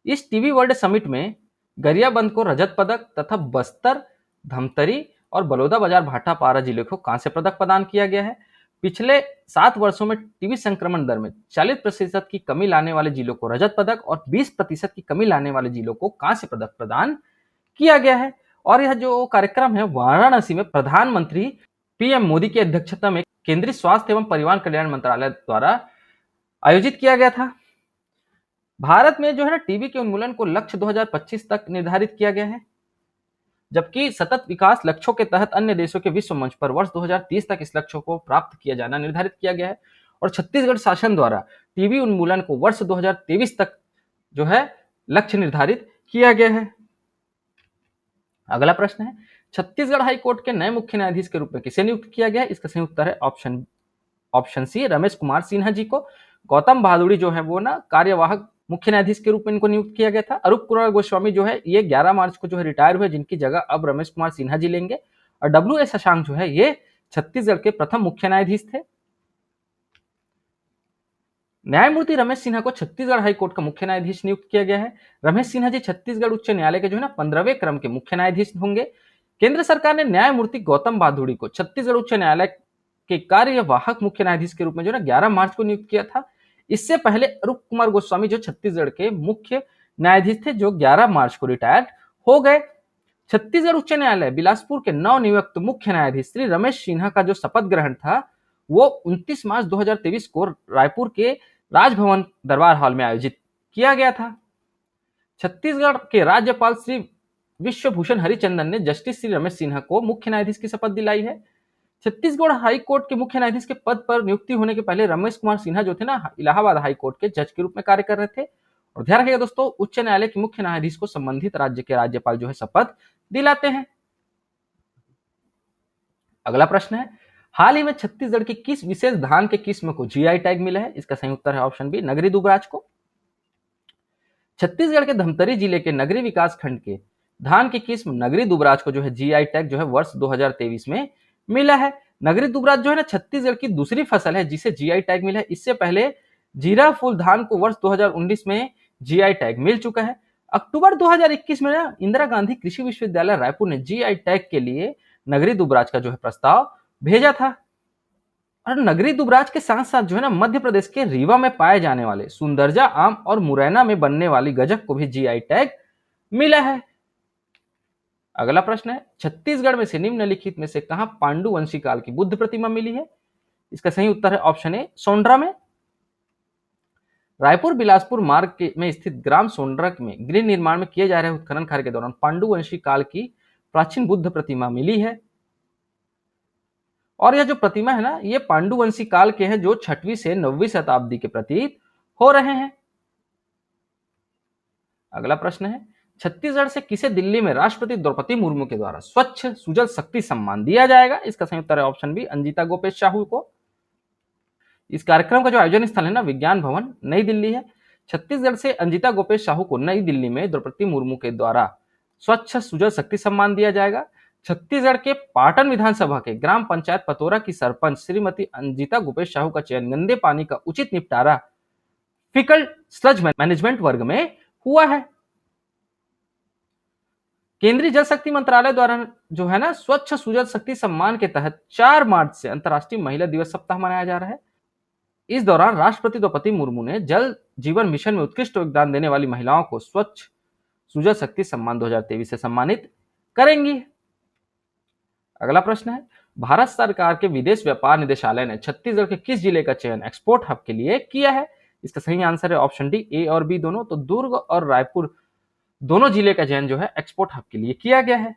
इस टीबी वर्ल्ड समिट में गरियाबंद को रजत पदक तथा बस्तर, धमतरी और बलौदाबाजार भाटापारा जिले को कांस्य पदक प्रदान किया गया है। पिछले 7 वर्षों में टीबी संक्रमण दर में 40% की कमी लाने वाले जिलों को रजत पदक और 20% की कमी लाने वाले जिलों को कांस्य पदक प्रदान किया गया है। और यह जो कार्यक्रम है वाराणसी में प्रधानमंत्री पीएम मोदी की अध्यक्षता में केंद्रीय स्वास्थ्य एवं परिवार कल्याण मंत्रालय द्वारा आयोजित किया गया था। भारत में जो है ना टीबी के उन्मूलन को लक्ष्य 2025 तक निर्धारित किया गया है, जबकि सतत विकास लक्ष्यों के तहत अन्य देशों के विश्व मंच पर वर्ष 2030 तक इस लक्ष्य को प्राप्त किया जाना निर्धारित किया गया है। और छत्तीसगढ़ शासन द्वारा टीबी उन्मूलन को वर्ष 2023 तक जो है लक्ष्य निर्धारित किया गया है। अगला प्रश्न है, छत्तीसगढ़ हाईकोर्ट के नए मुख्य न्यायाधीश के रूप में किसे नियुक्त किया गया है? इसका सही उत्तर है ऑप्शन सी, रमेश कुमार सिन्हा जी को। गौतम भादुड़ी जो है वो ना कार्यवाहक मुख्य न्यायाधीश के रूप में इनको नियुक्त किया गया था। अरूप कुमार गोस्वामी जो है ये 11 मार्च को जो है रिटायर हुए, जिनकी जगह अब रमेश कुमार सिन्हा जी लेंगे। और डब्ल्यू.ए. शशांक जो है ये छत्तीसगढ़ के प्रथम मुख्य न्यायाधीश थे। न्यायमूर्ति रमेश सिन्हा को छत्तीसगढ़ हाईकोर्ट का मुख्य न्यायाधीश नियुक्त किया गया है। रमेश सिन्हा जी छत्तीसगढ़ उच्च न्यायालय के जो है ना 15वें क्रम के मुख्य न्यायाधीश होंगे। केंद्र सरकार ने न्यायमूर्ति गौतम भादुड़ी को छत्तीसगढ़ उच्च न्यायालय के कार्यवाहक मुख्य न्यायाधीश के रूप में जो है ना 11 मार्च को नियुक्त किया था। इससे पहले अरूप कुमार गोस्वामी जो छत्तीसगढ़ के मुख्य न्यायाधीश थे, जो 11 मार्च को रिटायर्ड हो गए। छत्तीसगढ़ उच्च न्यायालय बिलासपुर के नवनियुक्त मुख्य न्यायाधीश श्री रमेश सिन्हा का जो शपथ ग्रहण था वो 29 मार्च 2023 को रायपुर के राजभवन दरबार हॉल में आयोजित किया गया था। छत्तीसगढ़ के राज्यपाल श्री विश्वभूषण हरिचंदन ने जस्टिस श्री रमेश सिन्हा को मुख्य न्यायाधीश की शपथ दिलाई है। छत्तीसगढ़ हाई कोर्ट के मुख्य न्यायाधीश के पद पर नियुक्ति होने के पहले रमेश कुमार सिन्हा जो थे ना इलाहाबाद हाई कोर्ट के जज के रूप में कार्य कर रहे थे। और ध्यान रखिएगा दोस्तों, उच्च न्यायालय के मुख्य न्यायाधीश को संबंधित राज्य के राज्यपाल जो है शपथ दिलाते हैं। अगला प्रश्न है, हाल ही में छत्तीसगढ़ की किस विशेष धान के किस्म को जीआई टैग मिला है? इसका सही उत्तर है ऑप्शन बी, नगरी दुबराज को। छत्तीसगढ़ के धमतरी जिले के नगरी विकास खंड के धान की किस्म नगरी दुबराज को जो है जीआई टैग जो है वर्ष 2023 में मिला है। नगरी दुबराज जो है ना छत्तीसगढ़ की दूसरी फसल है जिसे जीआई टैग मिला है। इससे पहले जीरा फूल धान को वर्ष 2019 में जीआई टैग मिल चुका है। अक्टूबर 2021 में ना इंदिरा गांधी कृषि विश्वविद्यालय रायपुर ने जीआई टैग के लिए नगरी दुबराज का जो है प्रस्ताव भेजा था। और नगरी दुबराज के साथ साथ जो है ना मध्य प्रदेश के रीवा में पाए जाने वाले सुंदरजा आम और मुरैना में बनने वाली गजक को भी जीआई टैग मिला है। अगला प्रश्न है, छत्तीसगढ़ में से निम्नलिखित में से कहां पांडु वंशी काल की बुद्ध प्रतिमा मिली है? इसका सही उत्तर है ऑप्शन ए, सोंड्रा में। रायपुर बिलासपुर मार्ग में स्थित ग्राम सोंड्रा में गृह निर्माण में किए जा रहे उत्खनन कार्य के दौरान पांडु वंशी काल की प्राचीन बुद्ध प्रतिमा मिली है। और यह जो प्रतिमा है ना ये पांडुवंशी काल के हैं, जो 6वीं से 9वीं शताब्दी के प्रतीत हो रहे हैं। अगला प्रश्न है, छत्तीसगढ़ से किसे दिल्ली में राष्ट्रपति द्रौपदी मुर्मू के द्वारा स्वच्छ सुजल शक्ति सम्मान दिया जाएगा? इसका सही उत्तर है ऑप्शन बी, अंजिता गोपेश साहू को। इस कार्यक्रम का जो आयोजन स्थल है ना विज्ञान भवन नई दिल्ली है। छत्तीसगढ़ से अंजिता गोपेश साहू को नई दिल्ली में द्रौपदी मुर्मू के द्वारा स्वच्छ सुजल शक्ति सम्मान दिया जाएगा। छत्तीसगढ़ के पाटन विधानसभा के ग्राम पंचायत पतोरा की सरपंच श्रीमती अंजिता गोपेश साहू का चयन गंदे पानी का उचित निपटारा फिकल स्लज मैनेजमेंट वर्ग में हुआ है। केंद्रीय जल शक्ति मंत्रालय द्वारा जो है ना स्वच्छ सुजल शक्ति सम्मान के तहत 4 मार्च से अंतर्राष्ट्रीय महिला दिवस सप्ताह मनाया जा रहा है। इस दौरान राष्ट्रपति द्रौपदी मुर्मू ने जल जीवन मिशन में उत्कृष्ट योगदान देने वाली महिलाओं को स्वच्छ सुजल शक्ति सम्मान 2023 से सम्मानित करेंगी। अगला प्रश्न है, भारत सरकार के विदेश व्यापार निदेशालय ने छत्तीसगढ़ के किस जिले का चयन एक्सपोर्ट हब के लिए किया है? इसका सही आंसर है ऑप्शन डी, ए और बी दोनों। तो दुर्ग और रायपुर दोनों जिले का चयन जो है एक्सपोर्ट हब के लिए किया गया है।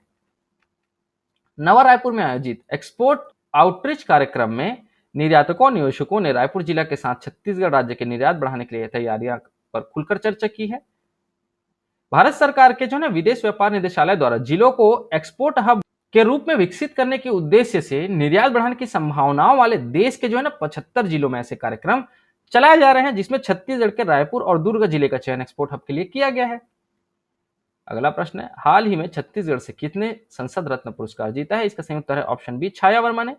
नवा रायपुर में आयोजित एक्सपोर्ट आउटरीच कार्यक्रम में निर्यातकों निवेशकों ने रायपुर जिला के साथ छत्तीसगढ़ राज्य के निर्यात बढ़ाने के लिए तैयारियां पर खुलकर चर्चा की है। भारत सरकार के जो है विदेश व्यापार निदेशालय द्वारा जिलों को एक्सपोर्ट हब के रूप में विकसित करने के उद्देश्य से निर्यात बढ़ाने की संभावनाओं वाले देश के जो है ना 75 जिलों में ऐसे कार्यक्रम चलाए जा रहे हैं, जिसमें छत्तीसगढ़ के रायपुर और दुर्ग जिले का चयन एक्सपोर्ट हब के लिए किया गया है। अगला प्रश्न है, हाल ही में छत्तीसगढ़ से कितने संसद रत्न पुरस्कार जीता है? इसका सही उत्तर है ऑप्शन बी, छाया वर्मा ने।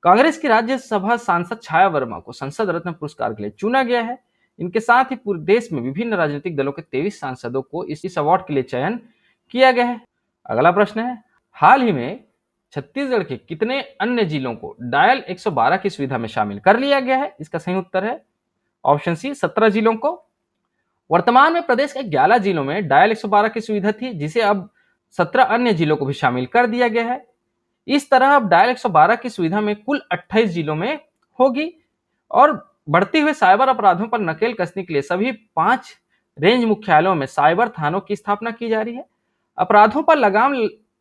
कांग्रेस की राज्यसभा सांसद छाया वर्मा को संसद रत्न पुरस्कार के लिए चुना गया है। इनके साथ ही पूरे देश में विभिन्न राजनीतिक दलों के 23 सांसदों को इस अवार्ड के लिए चयन किया गया है। अगला प्रश्न है, हाल ही में छत्तीसगढ़ के कितने अन्य जिलों को डायल 112 की सुविधा में शामिल कर लिया गया है? इसका सही उत्तर है ऑप्शन सी, 17 जिलों को। वर्तमान में प्रदेश के 11 जिलों में डायल 112 की सुविधा थी, जिसे अब 17 अन्य जिलों को भी शामिल कर दिया गया है। इस तरह अब डायल 112 की सुविधा में कुल 28 जिलों में होगी। और बढ़ते हुए साइबर अपराधों पर नकेल कसने के लिए सभी 5 रेंज मुख्यालयों में साइबर थानों की स्थापना की जा रही है। अपराधों पर लगाम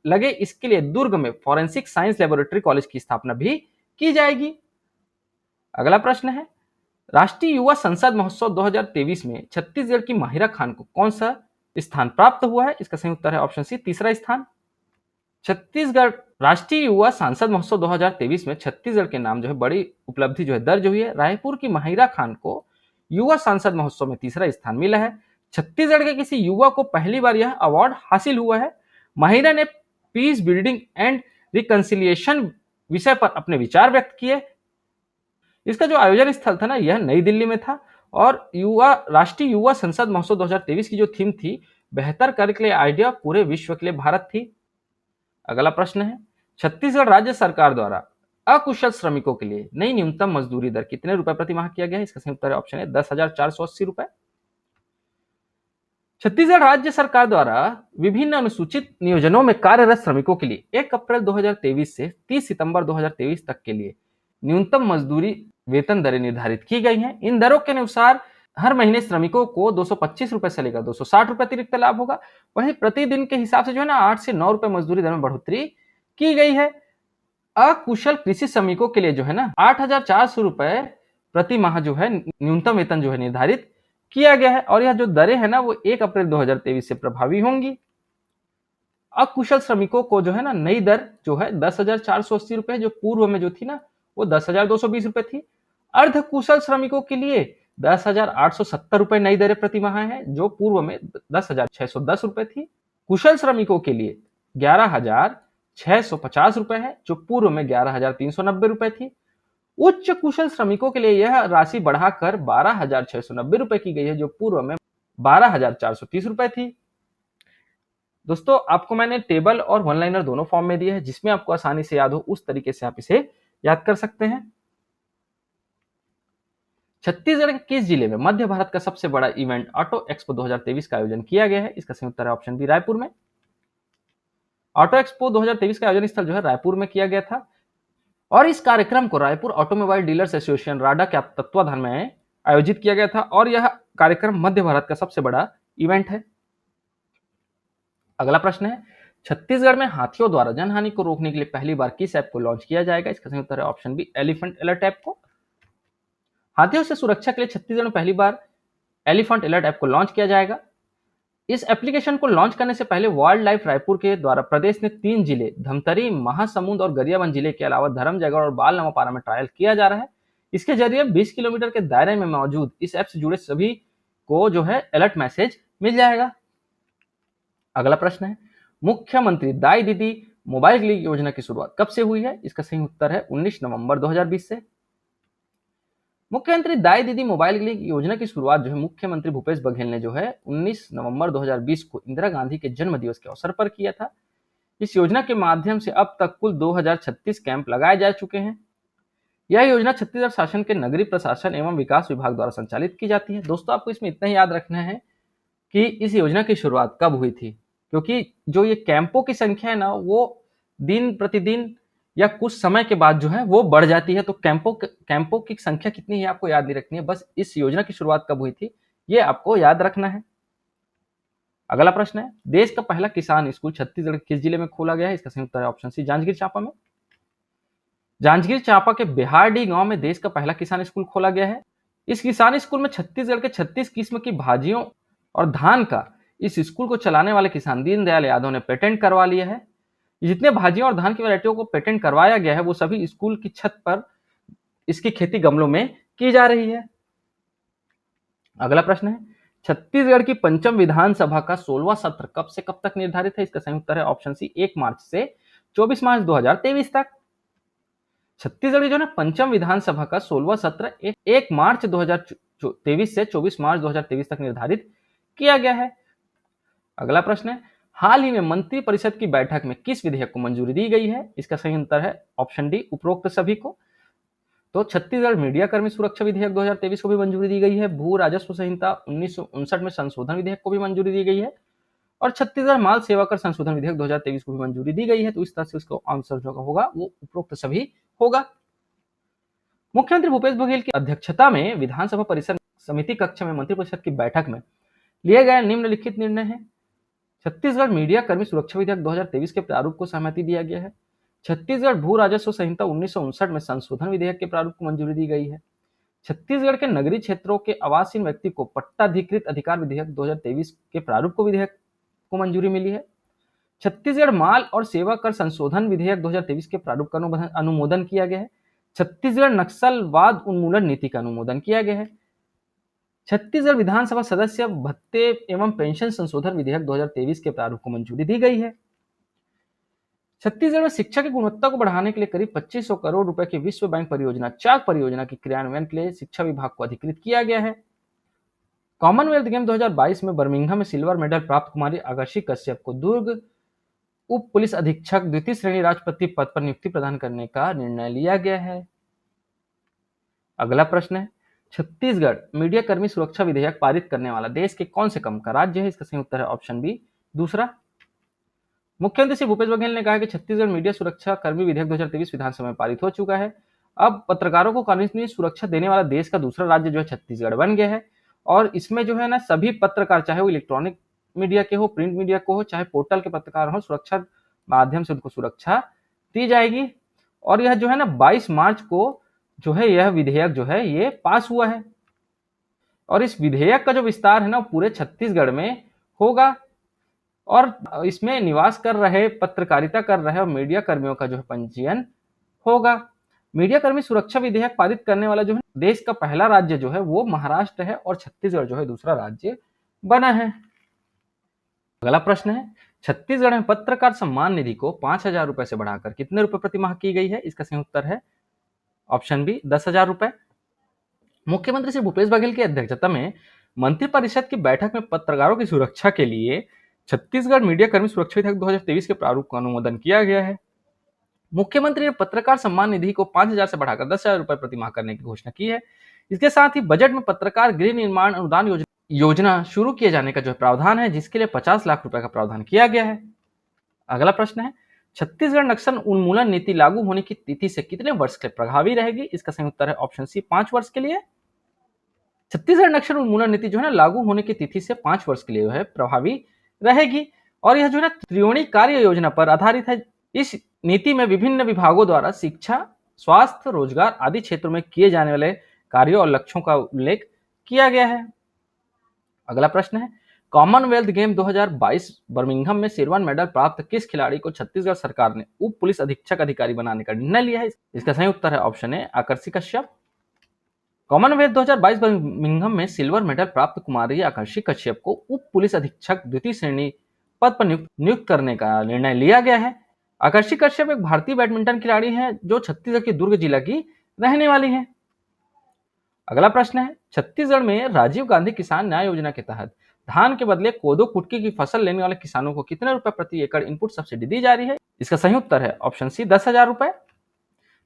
लगे इसके लिए दुर्ग में फॉरेंसिक साइंस लेबोरेटरी कॉलेज की स्थापना भी की जाएगी। अगला प्रश्न है, राष्ट्रीय युवा संसद महोत्सव 2023 में छत्तीसगढ़ की माहिरा खान को कौन सा स्थान प्राप्त हुआ है? इसका सही उत्तर है ऑप्शन सी, तीसरा स्थान। छत्तीसगढ़ राष्ट्रीय युवा सांसद महोत्सव 2023 में छत्तीसगढ़ के नाम जो है बड़ी उपलब्धि जो है दर्ज हुई है। रायपुर की माहिरा खान को युवा सांसद महोत्सव में तीसरा स्थान मिला है। छत्तीसगढ़ के किसी युवा को पहली बार यह अवार्ड हासिल हुआ है। माहिरा ने पीस बिल्डिंग एंड रिकंसिलिएशन विषय पर अपने विचार व्यक्त किए। इसका जो आयोजन स्थल था ना, यह नई दिल्ली में था। और राष्ट्रीय युवा संसद महोत्सव 2023 की जो थीम थी, बेहतर कर के लिए आइडिया, पूरे विश्व के लिए भारत थी। अगला प्रश्न है, छत्तीसगढ़ राज्य सरकार द्वारा अकुशल श्रमिकों के लिए नई न्यूनतम मजदूरी दर कितने रुपए प्रति माह किया गया है? इसका सही उत्तर है ऑप्शन है 10,480 रुपए। छत्तीसगढ़ राज्य सरकार द्वारा विभिन्न अनुसूचित नियोजनों में कार्यरत श्रमिकों के लिए 1 अप्रैल 2023 से 30 सितंबर 2023 तक के लिए न्यूनतम मजदूरी वेतन दरें निर्धारित की गई हैं। इन दरों के अनुसार हर महीने श्रमिकों को 225 रुपए से लेकर 260 रुपए अतिरिक्त लाभ होगा। वहीं प्रतिदिन के हिसाब से जो है ना 8 से 9 रुपए मजदूरी दर में बढ़ोतरी की गई है। अकुशल कृषि श्रमिकों के लिए जो है ना 8,400 रुपए प्रति माह जो है न्यूनतम वेतन जो है निर्धारित किया गया है। और यह जो दरें है ना वो 1 अप्रैल 2023 से प्रभावी होंगी। अकुशल श्रमिकों को जो है ना नई दर जो है 10,480 रुपए, जो पूर्व में जो थी ना वो 10,220 रुपए थी। अर्ध कुशल श्रमिकों के लिए 10,870 रुपए नई दरें प्रति माह है, जो पूर्व में 10,610 रुपए थी। कुशल श्रमिकों के लिए 11,650 रुपए है, जो पूर्व में 11,390 रुपए थी। उच्च कुशल श्रमिकों के लिए यह राशि बढ़ाकर 12,690 रुपए की गई है, जो पूर्व में 12,430 रुपए थी। दोस्तों, आपको मैंने टेबल और वन लाइनर दोनों फॉर्म में दिए हैं, जिसमें आपको आसानी से याद हो उस तरीके से आप इसे याद कर सकते हैं। छत्तीसगढ़ के किस जिले में मध्य भारत का सबसे बड़ा इवेंट ऑटो एक्सपो 2023 का आयोजन किया गया है? इसका सही उत्तर है ऑप्शन बी, रायपुर में। ऑटो एक्सपो 2023 का आयोजन स्थल जो है रायपुर में किया गया था। और इस कार्यक्रम को रायपुर ऑटोमोबाइल डीलर्स एसोसिएशन राडा के तत्वाधान में आयोजित किया गया था। और यह कार्यक्रम मध्य भारत का सबसे बड़ा इवेंट है। अगला प्रश्न है, छत्तीसगढ़ में हाथियों द्वारा जनहानि को रोकने के लिए पहली बार किस ऐप को लॉन्च किया जाएगा? इसका सही उत्तर है option B, elephant alert app को। हाथियों से सुरक्षा के लिए छत्तीसगढ़ में पहली बार एलिफेंट अलर्ट ऐप को लॉन्च किया जाएगा। इस एप्लीकेशन को लॉन्च करने से पहले वाइल्ड लाइफ रायपुर के द्वारा प्रदेश ने 3 जिले धमतरी, महासमुंद और गरियाबंद जिले के अलावा धर्मजयगढ़ और बालनवापारा में ट्रायल किया जा रहा है। इसके जरिए 20 किलोमीटर के दायरे में मौजूद इस ऐप से जुड़े सभी को जो है अलर्ट मैसेज मिल जाएगा। अगला प्रश्न है, मुख्यमंत्री दाई दीदी मोबाइल क्लिनिक योजना की शुरुआत कब से हुई है? इसका सही उत्तर है 19 नवंबर 2020 से। मुख्यमंत्री दाई दीदी मोबाइल क्लिनिक योजना की शुरुआत जो है मुख्यमंत्री भूपेश बघेल ने जो है 19 नवंबर 2020 को इंदिरा गांधी के जन्म दिवस के अवसर पर किया था। इस योजना के माध्यम से अब तक कुल 2036 कैंप लगाए जा चुके हैं। यह योजना छत्तीसगढ़ शासन के नगरीय प्रशासन एवं विकास विभाग द्वारा संचालित की जाती है। दोस्तों, आपको इसमें इतना ही याद रखना है कि इस योजना की शुरुआत कब हुई थी, क्योंकि जो ये कैंपों की संख्या है ना वो दिन प्रतिदिन या कुछ समय के बाद जो है वो बढ़ जाती है। तो कैंपों की संख्या कितनी है आपको याद नहीं रखनी है, बस इस योजना की शुरुआत कब हुई थी ये आपको याद रखना है। अगला प्रश्न है, देश का पहला किसान स्कूल छत्तीसगढ़ किस जिले में खोला गया है? इसका सही उत्तर है ऑप्शन सी, जांजगीर चांपा में। जांजगीर चांपा के बिहारडीह गांव में देश का पहला किसान स्कूल खोला गया है। इस किसान स्कूल में छत्तीसगढ़ के 36 किस्म की भाजियों और धान का इस स्कूल को चलाने वाले किसान दीनदयाल यादव ने पेटेंट करवा लिया है। जितने भाजियों और धान की वैरायटियों को पेटेंट करवाया गया है वो सभी स्कूल की छत पर इसकी खेती गमलों में की जा रही है। अगला प्रश्न है, छत्तीसगढ़ की पंचम विधानसभा का 16वां सत्र कब से कब तक निर्धारित है? इसका सही उत्तर है ऑप्शन सी, 1 मार्च से 24 मार्च 2023 तक। छत्तीसगढ़ की जो है पंचम विधानसभा का 16वां सत्र 1 मार्च 2023 से 24 मार्च 2023 तक निर्धारित किया गया है। अगला प्रश्न है, हाल ही में मंत्रिपरिषद की बैठक में किस विधेयक को मंजूरी दी गई है? इसका सही उत्तर है ऑप्शन डी, उपरोक्त सभी को। तो छत्तीसगढ़ मीडिया कर्मी सुरक्षा विधेयक 2023 को भी मंजूरी दी गई है, भू राजस्व संहिता 1959 में संशोधन विधेयक को भी मंजूरी दी गई है और छत्तीसगढ़ माल सेवा कर संशोधन विधेयक 2023 को भी मंजूरी दी गई है। तो इस तरह से उसका आंसर जो होगा वो उपरोक्त सभी होगा। मुख्यमंत्री भूपेश बघेल की अध्यक्षता में विधानसभा परिसर समिति कक्ष में मंत्रिपरिषद की बैठक में लिए गए निम्नलिखित निर्णय है। छत्तीसगढ़ मीडिया कर्मी सुरक्षा विधेयक 2023 के प्रारूप को सहमति दिया गया है। छत्तीसगढ़ भू राजस्व संहिता 1959 में संशोधन विधेयक के प्रारूप को मंजूरी दी गई है। छत्तीसगढ़ के नगरीय क्षेत्रों के आवासीन व्यक्ति को पट्टाधिकृत अधिकार विधेयक 2023 के प्रारूप को विधेयक को मंजूरी मिली है। छत्तीसगढ़ माल और सेवा कर संशोधन विधेयक 2023 के प्रारूप का अनुमोदन किया गया है। छत्तीसगढ़ नक्सलवाद उन्मूलन नीति का अनुमोदन किया गया है। छत्तीसगढ़ विधानसभा सदस्य भत्ते एवं पेंशन संशोधन विधेयक 2023 के प्रारूप को मंजूरी दी गई है। छत्तीसगढ़ में शिक्षा की गुणवत्ता को बढ़ाने के लिए करीब 2500 करोड़ रुपए की विश्व बैंक परियोजना चाक परियोजना की क्रियान्वयन के लिए शिक्षा विभाग को अधिकृत किया गया है। कॉमनवेल्थ गेम 2022 में बर्मिंघम में सिल्वर मेडल प्राप्त कुमारी आकर्षी कश्यप को दुर्ग उप पुलिस अधीक्षक द्वितीय श्रेणी राष्ट्रपति पद पर नियुक्ति प्रदान करने का निर्णय लिया गया है। अगला प्रश्न है, छत्तीसगढ़ मीडिया कर्मी सुरक्षा विधेयक पारित करने वाला देश के कौन से कम का राज्य है? इसका सही उत्तर है ऑप्शन बी, दूसरा। मुख्यमंत्री श्री भूपेश बघेल ने कहा कि छत्तीसगढ़ मीडिया सुरक्षा कर्मी विधेयक 2023 विधानसभा में पारित हो चुका है। अब पत्रकारों को कानूनी सुरक्षा देने वाला देश का दूसरा राज्य जो है छत्तीसगढ़ बन गया है और इसमें जो है ना सभी पत्रकार, चाहे वो इलेक्ट्रॉनिक मीडिया के हो, प्रिंट मीडिया को हो, चाहे पोर्टल के पत्रकार हो, सुरक्षा माध्यम से उनको सुरक्षा दी जाएगी। और यह जो है ना 22 मार्च को जो है यह विधेयक जो है ये पास हुआ है और इस विधेयक का जो विस्तार है ना पूरे छत्तीसगढ़ में होगा और इसमें निवास कर रहे, पत्रकारिता कर रहे और मीडिया कर्मियों का जो है पंजीयन होगा। मीडिया कर्मी सुरक्षा विधेयक पारित करने वाला जो है देश का पहला राज्य जो है वो महाराष्ट्र है और छत्तीसगढ़ जो है दूसरा राज्य बना है। अगला प्रश्न है, छत्तीसगढ़ में पत्रकार सम्मान निधि को 5,000 रुपए से बढ़ाकर कितने रुपए प्रति माह की गई है? इसका सही उत्तर है ऑप्शन बी, 10,000 रुपए। मुख्यमंत्री श्री भूपेश बघेल की अध्यक्षता में मंत्रिपरिषद की बैठक में पत्रकारों की सुरक्षा के लिए छत्तीसगढ़ मीडिया कर्मी सुरक्षा विधेयक 2023 के प्रारूप का अनुमोदन किया गया है। मुख्यमंत्री ने पत्रकार सम्मान निधि को 5,000 से बढ़ाकर 10,000 रुपए प्रति माह करने की घोषणा की है। इसके साथ ही बजट में पत्रकार गृह निर्माण अनुदान योजना शुरू किए जाने का जो प्रावधान है जिसके लिए 50 लाख रुपए का प्रावधान किया गया है। अगला प्रश्न है, छत्तीसगढ़ नक्सल उन्मूलन नीति लागू होने की तिथि से कितने वर्ष के लिए प्रभावी रहेगी? इसका सही उत्तर है ऑप्शन सी, 5 वर्ष के लिए। छत्तीसगढ़ नक्सल उन्मूलन नीति जो है ना लागू होने की तिथि से 5 वर्ष के लिए जो है प्रभावी रहेगी और यह जो है त्रिकोणीय कार्य योजना पर आधारित है। इस नीति में विभिन्न विभागों द्वारा शिक्षा, स्वास्थ्य, रोजगार आदि क्षेत्रों में किए जाने वाले कार्यों और लक्ष्यों का उल्लेख किया गया है। अगला प्रश्न है, कॉमनवेल्थ गेम 2022 बर्मिंघम में सिल्वर मेडल प्राप्त किस खिलाड़ी को छत्तीसगढ़ सरकार ने उप पुलिस अधीक्षक अधिकारी बनाने का निर्णय लिया है? इसका सही उत्तर है option A, Aakarshi Kashyap. Commonwealth 2022 Birmingham में सिल्वर मेडल प्राप्त कुमारी आकर्षी कश्यप को उप पुलिस अधीक्षक द्वितीय श्रेणी पद पर नियुक्त करने का निर्णय लिया गया है। आकर्षी कश्यप एक भारतीय बैडमिंटन खिलाड़ी है जो छत्तीसगढ़ के दुर्ग जिला की रहने वाली है। अगला प्रश्न है, छत्तीसगढ़ में राजीव गांधी किसान न्याय योजना के तहत धान के बदले कोदो कुटकी की फसल लेने वाले किसानों को कितने रुपए प्रति एकड़ इनपुट सब्सिडी दी जा रही है? इसका सही उत्तर है ऑप्शन सी, 10,000 रुपए।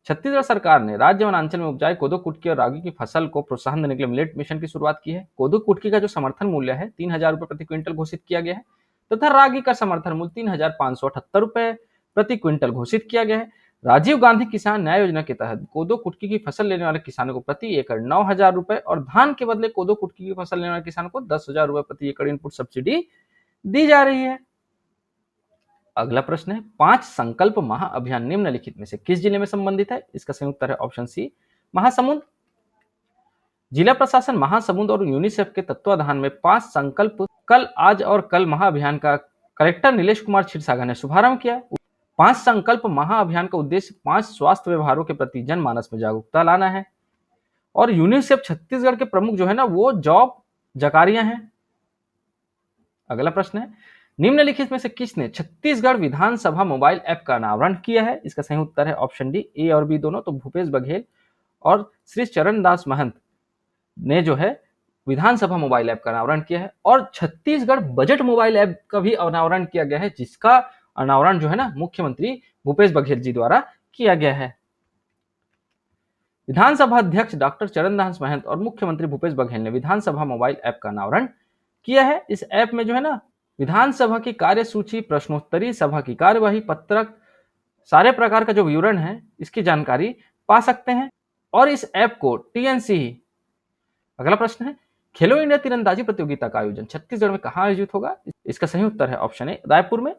छत्तीसगढ़ सरकार ने राज्य वनांचल में उपजाए कोदो कुटकी और रागी की फसल को प्रोत्साहन देने के लिए मिलेट मिशन की शुरुआत की है। कोदो कुटकी का जो समर्थन मूल्य है 3,000 रुपए प्रति क्विंटल घोषित किया गया है तथा रागी का समर्थन मूल्य 3,578 रुपए प्रति क्विंटल घोषित किया गया है। राजीव गांधी किसान न्याय योजना के तहत कोदो कुटकी की फसल लेने वाले किसानों को प्रति एकड़ 9,000 रुपए और धान के बदले कोदो कुटकी की फसल लेने वाले किसानों को 10,000 रुपए प्रति एकड़ इनपुट सब्सिडी दी जा रही है। अगला प्रश्न है, 5 संकल्प महाअभियान निम्नलिखित में से किस जिले में संबंधित है? इसका सही उत्तर है ऑप्शन सी, महासमुंद। जिला प्रशासन महासमुंद और यूनिसेफ के तत्वाधान में 5 संकल्प कल, आज और कल महाअभियान का कलेक्टर नीलेश कुमार क्षीरसागर ने शुभारंभ किया। 5 संकल्प महाअभियान का उद्देश्य 5 स्वास्थ्य व्यवहारों के प्रति जनमानस में जागरूकता लाना है। और यूनिसेफ छत्तीसगढ़ के प्रमुख जो है ना वो जॉब जकारिया हैं। अगला प्रश्न है, निम्नलिखित में से किसने छत्तीसगढ़ विधानसभा मोबाइल ऐप का अनावरण किया है? इसका सही उत्तर है ऑप्शन डी, ए और बी दोनों। तो भूपेश बघेल और श्री चरणदास महंत ने जो है विधानसभा मोबाइल ऐप का अनावरण किया है। और छत्तीसगढ़ बजट मोबाइल ऐप का भी अनावरण किया गया है, जिसका अनावरण जो है ना मुख्यमंत्री भूपेश बघेल जी द्वारा किया गया है। विधानसभा अध्यक्ष डॉक्टर चरणदास महंत और मुख्यमंत्री भूपेश बघेल ने विधानसभा मोबाइल ऐप का अनावरण किया है। इस ऐप में जो है ना विधानसभा की कार्यसूची, प्रश्नोत्तरी, सभा की कार्यवाही, पत्रक, सारे प्रकार का जो विवरण है इसकी जानकारी पा सकते हैं। और इस ऐप को टीएनसी। अगला प्रश्न है, खेलो इंडिया तीरंदाजी प्रतियोगिता का आयोजन छत्तीसगढ़ में कहां आयोजित होगा? इसका सही उत्तर है ऑप्शन ए, रायपुर में।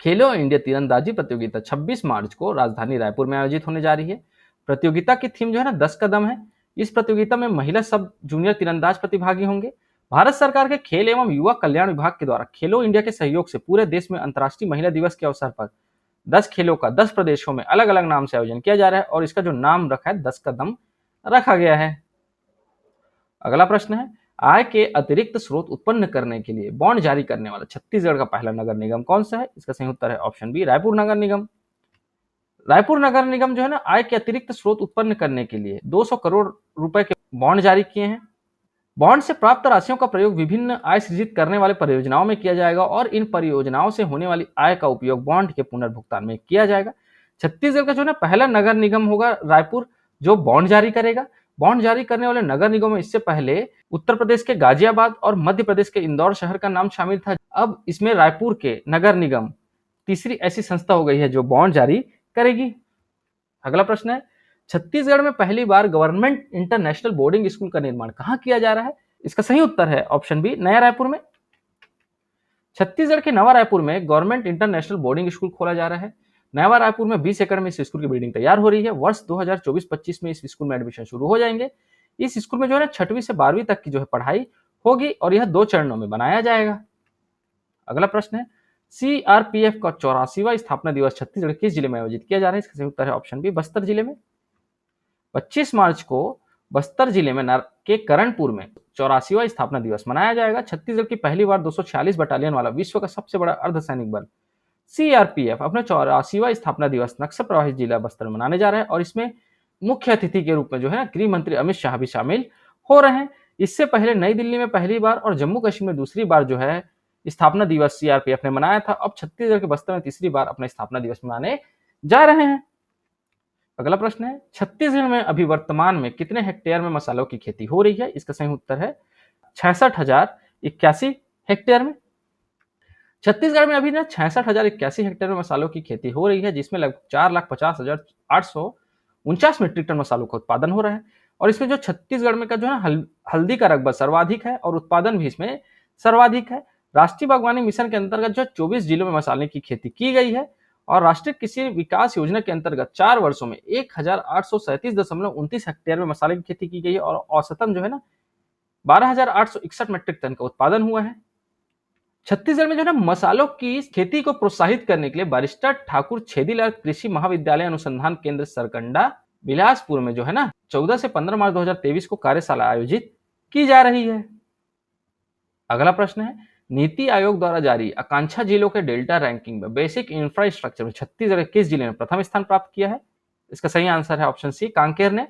खेलो इंडिया तीरंदाजी प्रतियोगिता 26 मार्च को राजधानी रायपुर में आयोजित होने जा रही है। प्रतियोगिता की थीम जो है ना 10 कदम है। इस प्रतियोगिता में महिला सब जूनियर तीरंदाज प्रतिभागी होंगे। भारत सरकार के खेल एवं युवा कल्याण विभाग के द्वारा खेलो इंडिया के सहयोग से पूरे देश में अंतर्राष्ट्रीय महिला दिवस के अवसर पर 10 खेलों का 10 प्रदेशों में अलग अलग नाम से आयोजन किया जा रहा है और इसका जो नाम रखा है 10 कदम रखा गया है। अगला प्रश्न है, आय के अतिरिक्त स्रोत उत्पन्न करने के लिए बॉन्ड जारी करने वाला छत्तीसगढ़ का पहला नगर निगम कौन सा है? इसका सही उत्तर है ऑप्शन बी, रायपुर नगर निगम। रायपुर नगर निगम जो है ना आय के अतिरिक्त स्रोत उत्पन्न करने के लिए 200 करोड़ रुपए के बॉन्ड जारी किए हैं। बॉन्ड से प्राप्त राशियों का प्रयोग विभिन्न आय सृजित करने वाले परियोजनाओं में किया जाएगा और इन परियोजनाओं से होने वाली आय का उपयोग बॉन्ड के पुनर्भुगतान में किया जाएगा। छत्तीसगढ़ का जो है ना पहला नगर निगम होगा रायपुर, जो बॉन्ड जारी करेगा। बॉन्ड जारी करने वाले नगर निगम में इससे पहले उत्तर प्रदेश के गाजियाबाद और मध्य प्रदेश के इंदौर शहर का नाम शामिल था। अब इसमें रायपुर के नगर निगम तीसरी ऐसी संस्था हो गई है जो बॉन्ड जारी करेगी। अगला प्रश्न है, छत्तीसगढ़ में पहली बार गवर्नमेंट इंटरनेशनल बोर्डिंग स्कूल का निर्माण कहां किया जा रहा है? इसका सही उत्तर है ऑप्शन बी, नया रायपुर में। छत्तीसगढ़ के नवा रायपुर में गवर्नमेंट इंटरनेशनल बोर्डिंग स्कूल खोला जा रहा है। नया रायपुर में 20 एकड़ में इस स्कूल की बिल्डिंग तैयार हो रही है। वर्ष 2024-25 में इस स्कूल में एडमिशन शुरू हो जाएंगे। इस स्कूल में जो है ना 6वीं से 12वीं तक की जो है पढ़ाई होगी और यह 2 चरणों में बनाया जाएगा। अगला प्रश्न है, सीआरपीएफ का 84वां स्थापना दिवस छत्तीसगढ़ किस जिले में आयोजित किया जा रहा है? इसका सही उत्तर है ऑप्शन बी, बस्तर जिले में। 25 मार्च को बस्तर जिले में के करणपुर में 84वां स्थापना दिवस मनाया जाएगा। छत्तीसगढ़ की पहली बार 246 बटालियन वाला विश्व का सबसे बड़ा अर्धसैनिक बल सीआरपीएफ अपना 84वां स्थापना दिवस नक्सल प्रभावित जिला बस्तर मनाने जा रहा है और इसमें मुख्य अतिथि के रूप में जो है ना गृह मंत्री अमित शाह भी शामिल हो रहे हैं। इससे पहले नई दिल्ली में पहली बार और जम्मू कश्मीर में दूसरी बार जो है स्थापना दिवस सीआरपीएफ ने मनाया था। अब छत्तीसगढ़ के बस्तर में तीसरी बार अपना स्थापना दिवस मनाने जा रहे हैं। अगला प्रश्न है, छत्तीसगढ़ में अभी वर्तमान में कितने हेक्टेयर में मसालों की खेती हो रही है? इसका सही उत्तर है 66,081 हेक्टेयर में। छत्तीसगढ़ में अभी ना 66,081 हेक्टेयर में मसालों की खेती हो रही है, जिसमें लगभग 4,50,849 मीट्रिक टन मसालों का उत्पादन हो रहा है। और इसमें जो छत्तीसगढ़ में का जो है हल्दी का रकबा सर्वाधिक है और उत्पादन भी इसमें सर्वाधिक है। राष्ट्रीय बागवानी मिशन के अंतर्गत जो 24 जिलों में मसाले की खेती की गई है और राष्ट्रीय कृषि विकास योजना के अंतर्गत 4 वर्षों में 1,837.29 हेक्टेयर में मसाले की खेती की गई है और औसतन जो है ना 12,861 मीट्रिक टन का उत्पादन हुआ है। छत्तीसगढ़ में जो है ना मसालों की खेती को प्रोत्साहित करने के लिए बैरिस्टर ठाकुर छेदीलाल कृषि महाविद्यालय अनुसंधान केंद्र सरकंडा बिलासपुर में जो है ना 14 से 15 मार्च 2023 को कार्यशाला आयोजित की जा रही है। अगला प्रश्न है, नीति आयोग द्वारा जारी आकांक्षा जिलों के डेल्टा रैंकिंग में बेसिक इंफ्रास्ट्रक्चर में छत्तीसगढ़ किस जिले ने प्रथम स्थान प्राप्त किया है? इसका सही आंसर है ऑप्शन सी, कांकेर ने।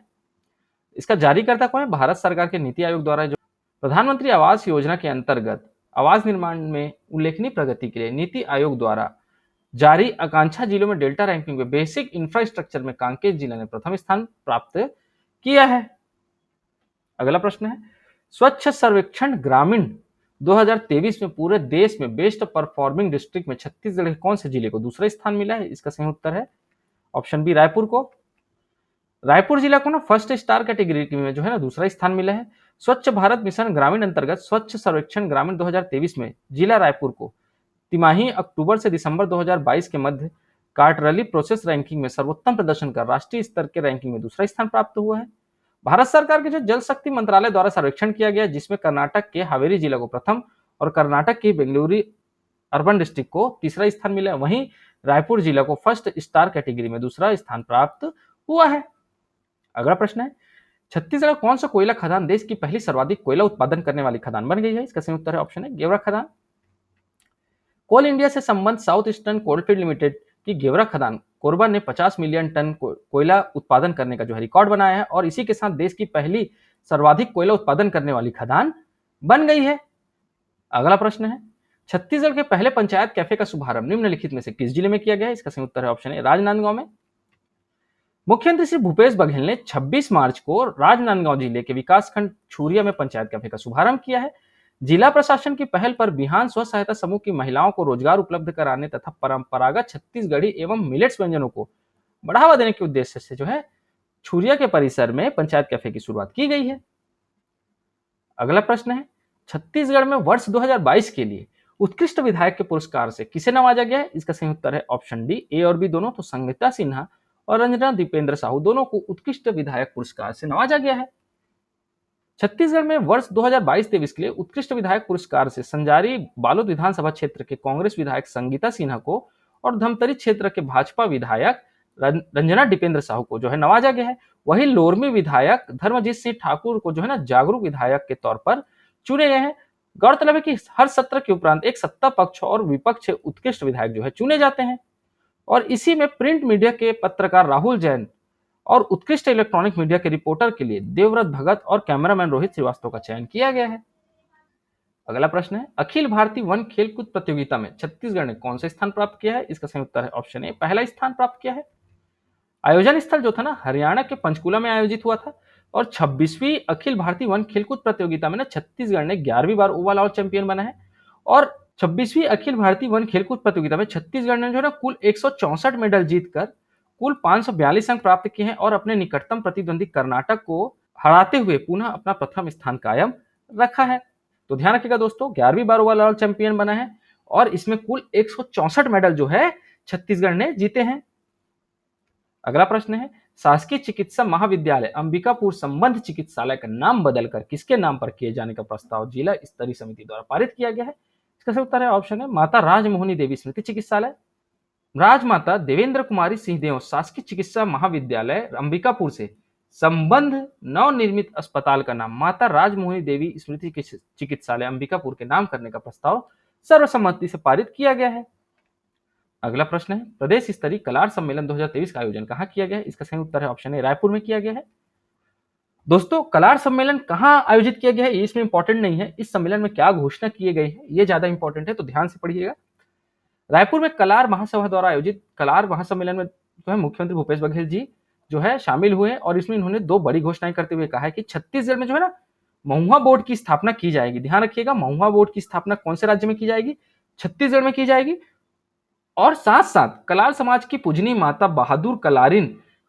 इसका जारीकर्ता कौन है? भारत सरकार के नीति आयोग द्वारा जो प्रधानमंत्री आवास योजना के अंतर्गत आवास निर्माण में उल्लेखनीय प्रगति के लिए नीति आयोग द्वारा जारी आकांक्षा जिलों में डेल्टा रैंकिंग में बेसिक इंफ्रास्ट्रक्चर में कांकेर जिले ने प्रथम स्थान प्राप्त किया है। अगला प्रश्न है, स्वच्छ सर्वेक्षण ग्रामीण 2023 में पूरे देश में बेस्ट परफॉर्मिंग डिस्ट्रिक्ट में छत्तीसगढ़ के कौन से जिले को दूसरा स्थान मिला है? इसका सही उत्तर है ऑप्शन बी रायपुर को। रायपुर जिला को ना फर्स्ट स्टार कैटेगरी में जो है ना दूसरा स्थान मिला है। स्वच्छ भारत मिशन ग्रामीण अंतर्गत स्वच्छ सर्वेक्षण ग्रामीण 2023 में जिला रायपुर को तिमाही अक्टूबर से दिसंबर 2022 के मध्य कार्टरली प्रोसेस रैंकिंग में सर्वोत्तम प्रदर्शन कर राष्ट्रीय स्तर के रैंकिंग में दूसरा स्थान प्राप्त हुआ है। भारत सरकार के जो जल शक्ति मंत्रालय द्वारा सर्वेक्षण किया गया, जिसमें कर्नाटक के हावेरी जिला को प्रथम और कर्नाटक के बेंगलुरु अर्बन डिस्ट्रिक्ट को तीसरा स्थान मिला है। वहीं रायपुर जिला को फर्स्ट स्टार कैटेगरी में दूसरा स्थान प्राप्त हुआ है। अगला प्रश्न है, छत्तीसगढ़ कौन सा कोयला खदान देश की पहली सर्वाधिक कोयला उत्पादन करने वाली खदान बन गई है? इसका सही उत्तर है ऑप्शन है गेवरा खदान। कोल इंडिया से संबंध साउथ ईस्टर्न कोलफील्ड लिमिटेड की गेवरा खदान कोरबा ने 50 मिलियन टन कोयला उत्पादन करने का जो है रिकॉर्ड बनाया है और इसी के साथ देश की पहली सर्वाधिक कोयला उत्पादन करने वाली खदान बन गई है। अगला प्रश्न है, छत्तीसगढ़ के पहले पंचायत कैफे का शुभारंभ निम्नलिखित में से किस जिले में किया गया है? इसका सही उत्तर है ऑप्शन है राजनांदगांव में। मुख्यमंत्री श्री भूपेश बघेल ने 26 मार्च को राजनांदगांव जिले के विकासखंड छुरिया में पंचायत कैफे का शुभारंभ किया है। जिला प्रशासन की पहल पर बिहान स्व सहायता समूह की महिलाओं को रोजगार उपलब्ध कराने तथा परंपरागत छत्तीसगढ़ी एवं मिलेट्स व्यंजनों को बढ़ावा देने के उद्देश्य से जो है छुरिया के परिसर में पंचायत कैफे की शुरुआत की गई है। अगला प्रश्न है, छत्तीसगढ़ में वर्ष 2022 के लिए उत्कृष्ट विधायक के पुरस्कार से किसे नवाजा गया है? इसका सही उत्तर है ऑप्शन डी ए और बी दोनों। तो संगीता सिन्हा और रंजना दीपेंद्र साहू दोनों को उत्कृष्ट विधायक पुरस्कार से नवाजा गया है। छत्तीसगढ़ में वर्ष 2022-23 के लिए उत्कृष्ट विधायक पुरस्कार से संजारी बालोद विधानसभा क्षेत्र के कांग्रेस विधायक संगीता सिन्हा को और धमतरी क्षेत्र के भाजपा विधायक रंजना दीपेंद्र साहू को जो है नवाजा गया है। वहीं लोरमी विधायक धर्मजीत सिंह ठाकुर को जो है ना जागरूक विधायक के तौर पर चुने गए हैं। गौरतलब है कि हर सत्र के उपरांत एक सत्ता पक्ष और विपक्ष उत्कृष्ट विधायक जो है चुने जाते हैं और इसी में प्रिंट मीडिया के पत्रकार राहुल जैन और उत्कृष्ट इलेक्ट्रॉनिक मीडिया के रिपोर्टर के लिए देवव्रत भगत और कैमरामैन रोहित श्रीवास्तव का चयन किया गया है। अगला प्रश्न है, अखिल भारतीय वन खेलकूद प्रतियोगिता में छत्तीसगढ़ ने कौन सा स्थान प्राप्त किया है? इसका सही उत्तर है ऑप्शन ए पहला स्थान प्राप्त किया है। आयोजन स्थल जो था ना हरियाणा के पंचकुला में आयोजित हुआ था और 26वीं अखिल भारतीय वन खेलकूद प्रतियोगिता में ना छत्तीसगढ़ ने 11वीं बार ओवरऑल चैंपियन बना है और 26वीं अखिल भारतीय वन खेलकूद प्रतियोगिता में छत्तीसगढ़ ने जो है ना कुल 164 मेडल जीतकर कुल 542 अंक प्राप्त किए हैं और अपने निकटतम प्रतिद्वंदी कर्नाटक को हराते हुए पुनः अपना प्रथम स्थान कायम रखा है। तो ध्यान रखिएगा दोस्तों, 11वीं बार ओवरऑल चैंपियन बना है और इसमें कुल 164 मेडल जो है छत्तीसगढ़ ने जीते हैं। अगला प्रश्न है, शासकीय चिकित्सा महाविद्यालय अंबिकापुर संबंध चिकित्सालय का नाम बदलकर किसके नाम पर किए जाने का प्रस्ताव जिला स्तरीय समिति द्वारा पारित किया गया है? इसका सही उत्तर है ऑप्शन है माता राजमोहनी देवी स्मृति चिकित्सालय। राजमाता देवेंद्र कुमारी सिंहदेव शासकीय चिकित्सा महाविद्यालय अंबिकापुर से संबंध नवनिर्मित अस्पताल का नाम माता राजमोहनी देवी स्मृति चिकित्सालय अंबिकापुर के नाम करने का प्रस्ताव सर्वसम्मति से पारित किया गया है। अगला प्रश्न है, प्रदेश स्तरीय कलार सम्मेलन 2023 का आयोजन कहाँ किया गया है? इसका सही उत्तर है ऑप्शन ए रायपुर में किया गया है। दोस्तों, कलार सम्मेलन कहाँ आयोजित किया गया है ये इसमें इंपॉर्टेंट नहीं है, इस सम्मेलन में क्या घोषणा किए गए हैं ये ज्यादा इंपॉर्टेंट है, तो ध्यान से पढ़िएगा। रायपुर में कलार महासभा द्वारा आयोजित कलार महासम्मेलन में जो है मुख्यमंत्री भूपेश बघेल जी जो है शामिल हुए और इसमें इन्होंने दो बड़ी घोषणाएं करते हुए कहा है कि छत्तीसगढ़ में जो है ना महुआ बोर्ड की स्थापना की जाएगी। ध्यान रखिएगा, महुआ बोर्ड की स्थापना कौन से राज्य में की जाएगी? छत्तीसगढ़ में की जाएगी। और साथ साथ कलार समाज की पूजनीय माता बहादुर कलारिन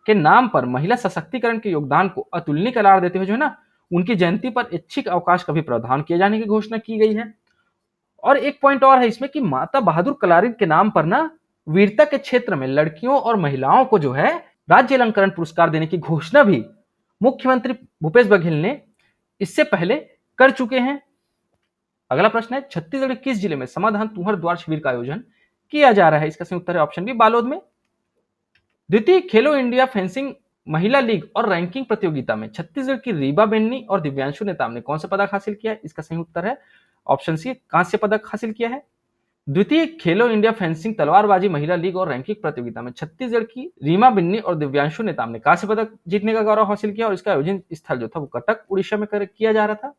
के नाम पर महिला सशक्तिकरण के योगदान को अतुलनीय करार देते हुए जो है ना उनकी जयंती पर ऐच्छिक अवकाश का भी प्रावधान किए जाने की घोषणा की गई है। और एक पॉइंट और है इसमें कि माता बहादुर कलारिन के नाम पर ना वीरता के क्षेत्र में लड़कियों और महिलाओं को जो है राज्य अलंकरण पुरस्कार देने की घोषणा भी मुख्यमंत्री भूपेश बघेल ने इससे पहले कर चुके हैं। अगला प्रश्न है, छत्तीसगढ़ के किस जिले में समाधान तुहर द्वार शिविर का आयोजन किया जा रहा है? इसका सही उत्तर है ऑप्शन बी बालोद में। द्वितीय खेलो इंडिया फेंसिंग महिला लीग और रैंकिंग प्रतियोगिता में छत्तीसगढ़ की रीबा बेन्नी और दिव्यांशु नेताम ने कौन सा पदक हासिल किया है? इसका सही उत्तर है ऑप्शन सी कांस्य पदक हासिल किया है। द्वितीय खेलो इंडिया फेंसिंग तलवारबाजी महिला लीग और रैंकिंग प्रतियोगिता में छत्तीसगढ़ की रीमा बिन्नी और दिव्यांशु नेताम ने कांस्य पदक जीतने का गौरव हासिल किया और इसका आयोजन स्थल जो था वो कटक उड़ीसा में किया जा रहा था।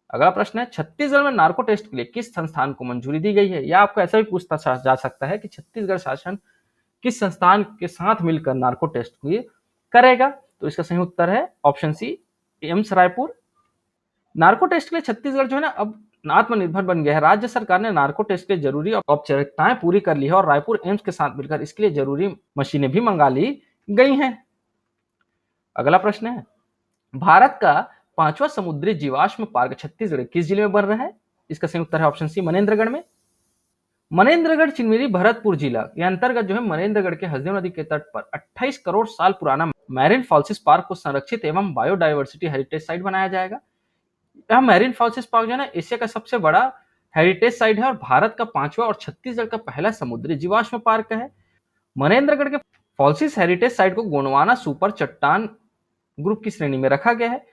अगला प्रश्न है, छत्तीसगढ़ में नार्को टेस्ट के लिए किस संस्थान को मंजूरी दी गई है? या आपको ऐसा भी पूछता जा सकता है कि छत्तीसगढ़ शासन किस संस्थान के साथ मिलकर नार्को टेस्ट करेगा? तो इसका सही उत्तर है option C AIIMS Raipur. Narco test के लिए छत्तीसगढ़ जो है ना अब आत्मनिर्भर बन गया है। राज्य सरकार ने नार्को टेस्ट के जरूरी औपचारिकताएं पूरी कर ली है और रायपुर एम्स के साथ मिलकर इसके लिए जरूरी मशीनें भी मंगा ली गई हैं। अगला प्रश्न है, भारत का 5वां समुद्री जीवाश्म पार्क छत्तीसगढ़ किस जिले में बन रहा है? इसका सही उत्तर है ऑप्शन सी, मनेन्द्रगढ़ में। मनेन्द्रगढ़ चिन्मिरी भरतपुर जिला के अंतर्गत जो है मनेन्द्रगढ़ के हसदेव नदी के तट पर 28 करोड़ साल पुराना मैरिन फॉल्सिस पार्क को संरक्षित एवं बायोडायवर्सिटी हेरिटेज साइट बनाया जाएगा। यह मैरिन फॉल्सिस पार्क जो है ना एशिया का सबसे बड़ा हेरिटेज साइट है और भारत का 5वां और छत्तीसगढ़ का पहला समुद्री जीवाश्म पार्क है। मनेन्द्रगढ़ के फॉल्सिस हेरिटेज साइट को गोंडवाना सुपर चट्टान ग्रुप की श्रेणी में रखा गया है।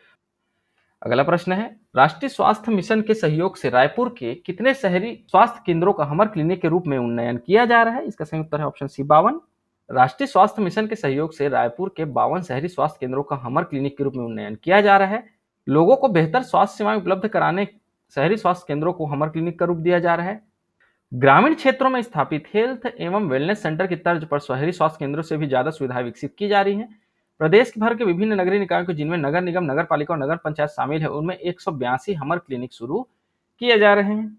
अगला प्रश्न है, राष्ट्रीय स्वास्थ्य मिशन के सहयोग से रायपुर के कितने शहरी स्वास्थ्य केंद्रों का हमर क्लिनिक के रूप में उन्नयन किया जा रहा है? इसका सही उत्तर है ऑप्शन सी, 52। राष्ट्रीय स्वास्थ्य मिशन के सहयोग से रायपुर के 52 शहरी स्वास्थ्य केंद्रों का हमर क्लिनिक के रूप में उन्नयन किया जा रहा है। लोगों को बेहतर स्वास्थ्य सेवाएं उपलब्ध कराने शहरी स्वास्थ्य केंद्रों को हमर क्लिनिक का रूप दिया जा रहा है। ग्रामीण क्षेत्रों में स्थापित हेल्थ एवं वेलनेस सेंटर की तर्ज पर शहरी स्वास्थ्य केंद्रों से भी ज्यादा सुविधाएं विकसित की जा रही हैं। प्रदेश भर के विभिन्न नगरीय निकायों को जिनमें नगर निगम, नगर पालिका और नगर पंचायत शामिल है, उनमें 182 हमर क्लिनिक शुरू किए जा रहे हैं।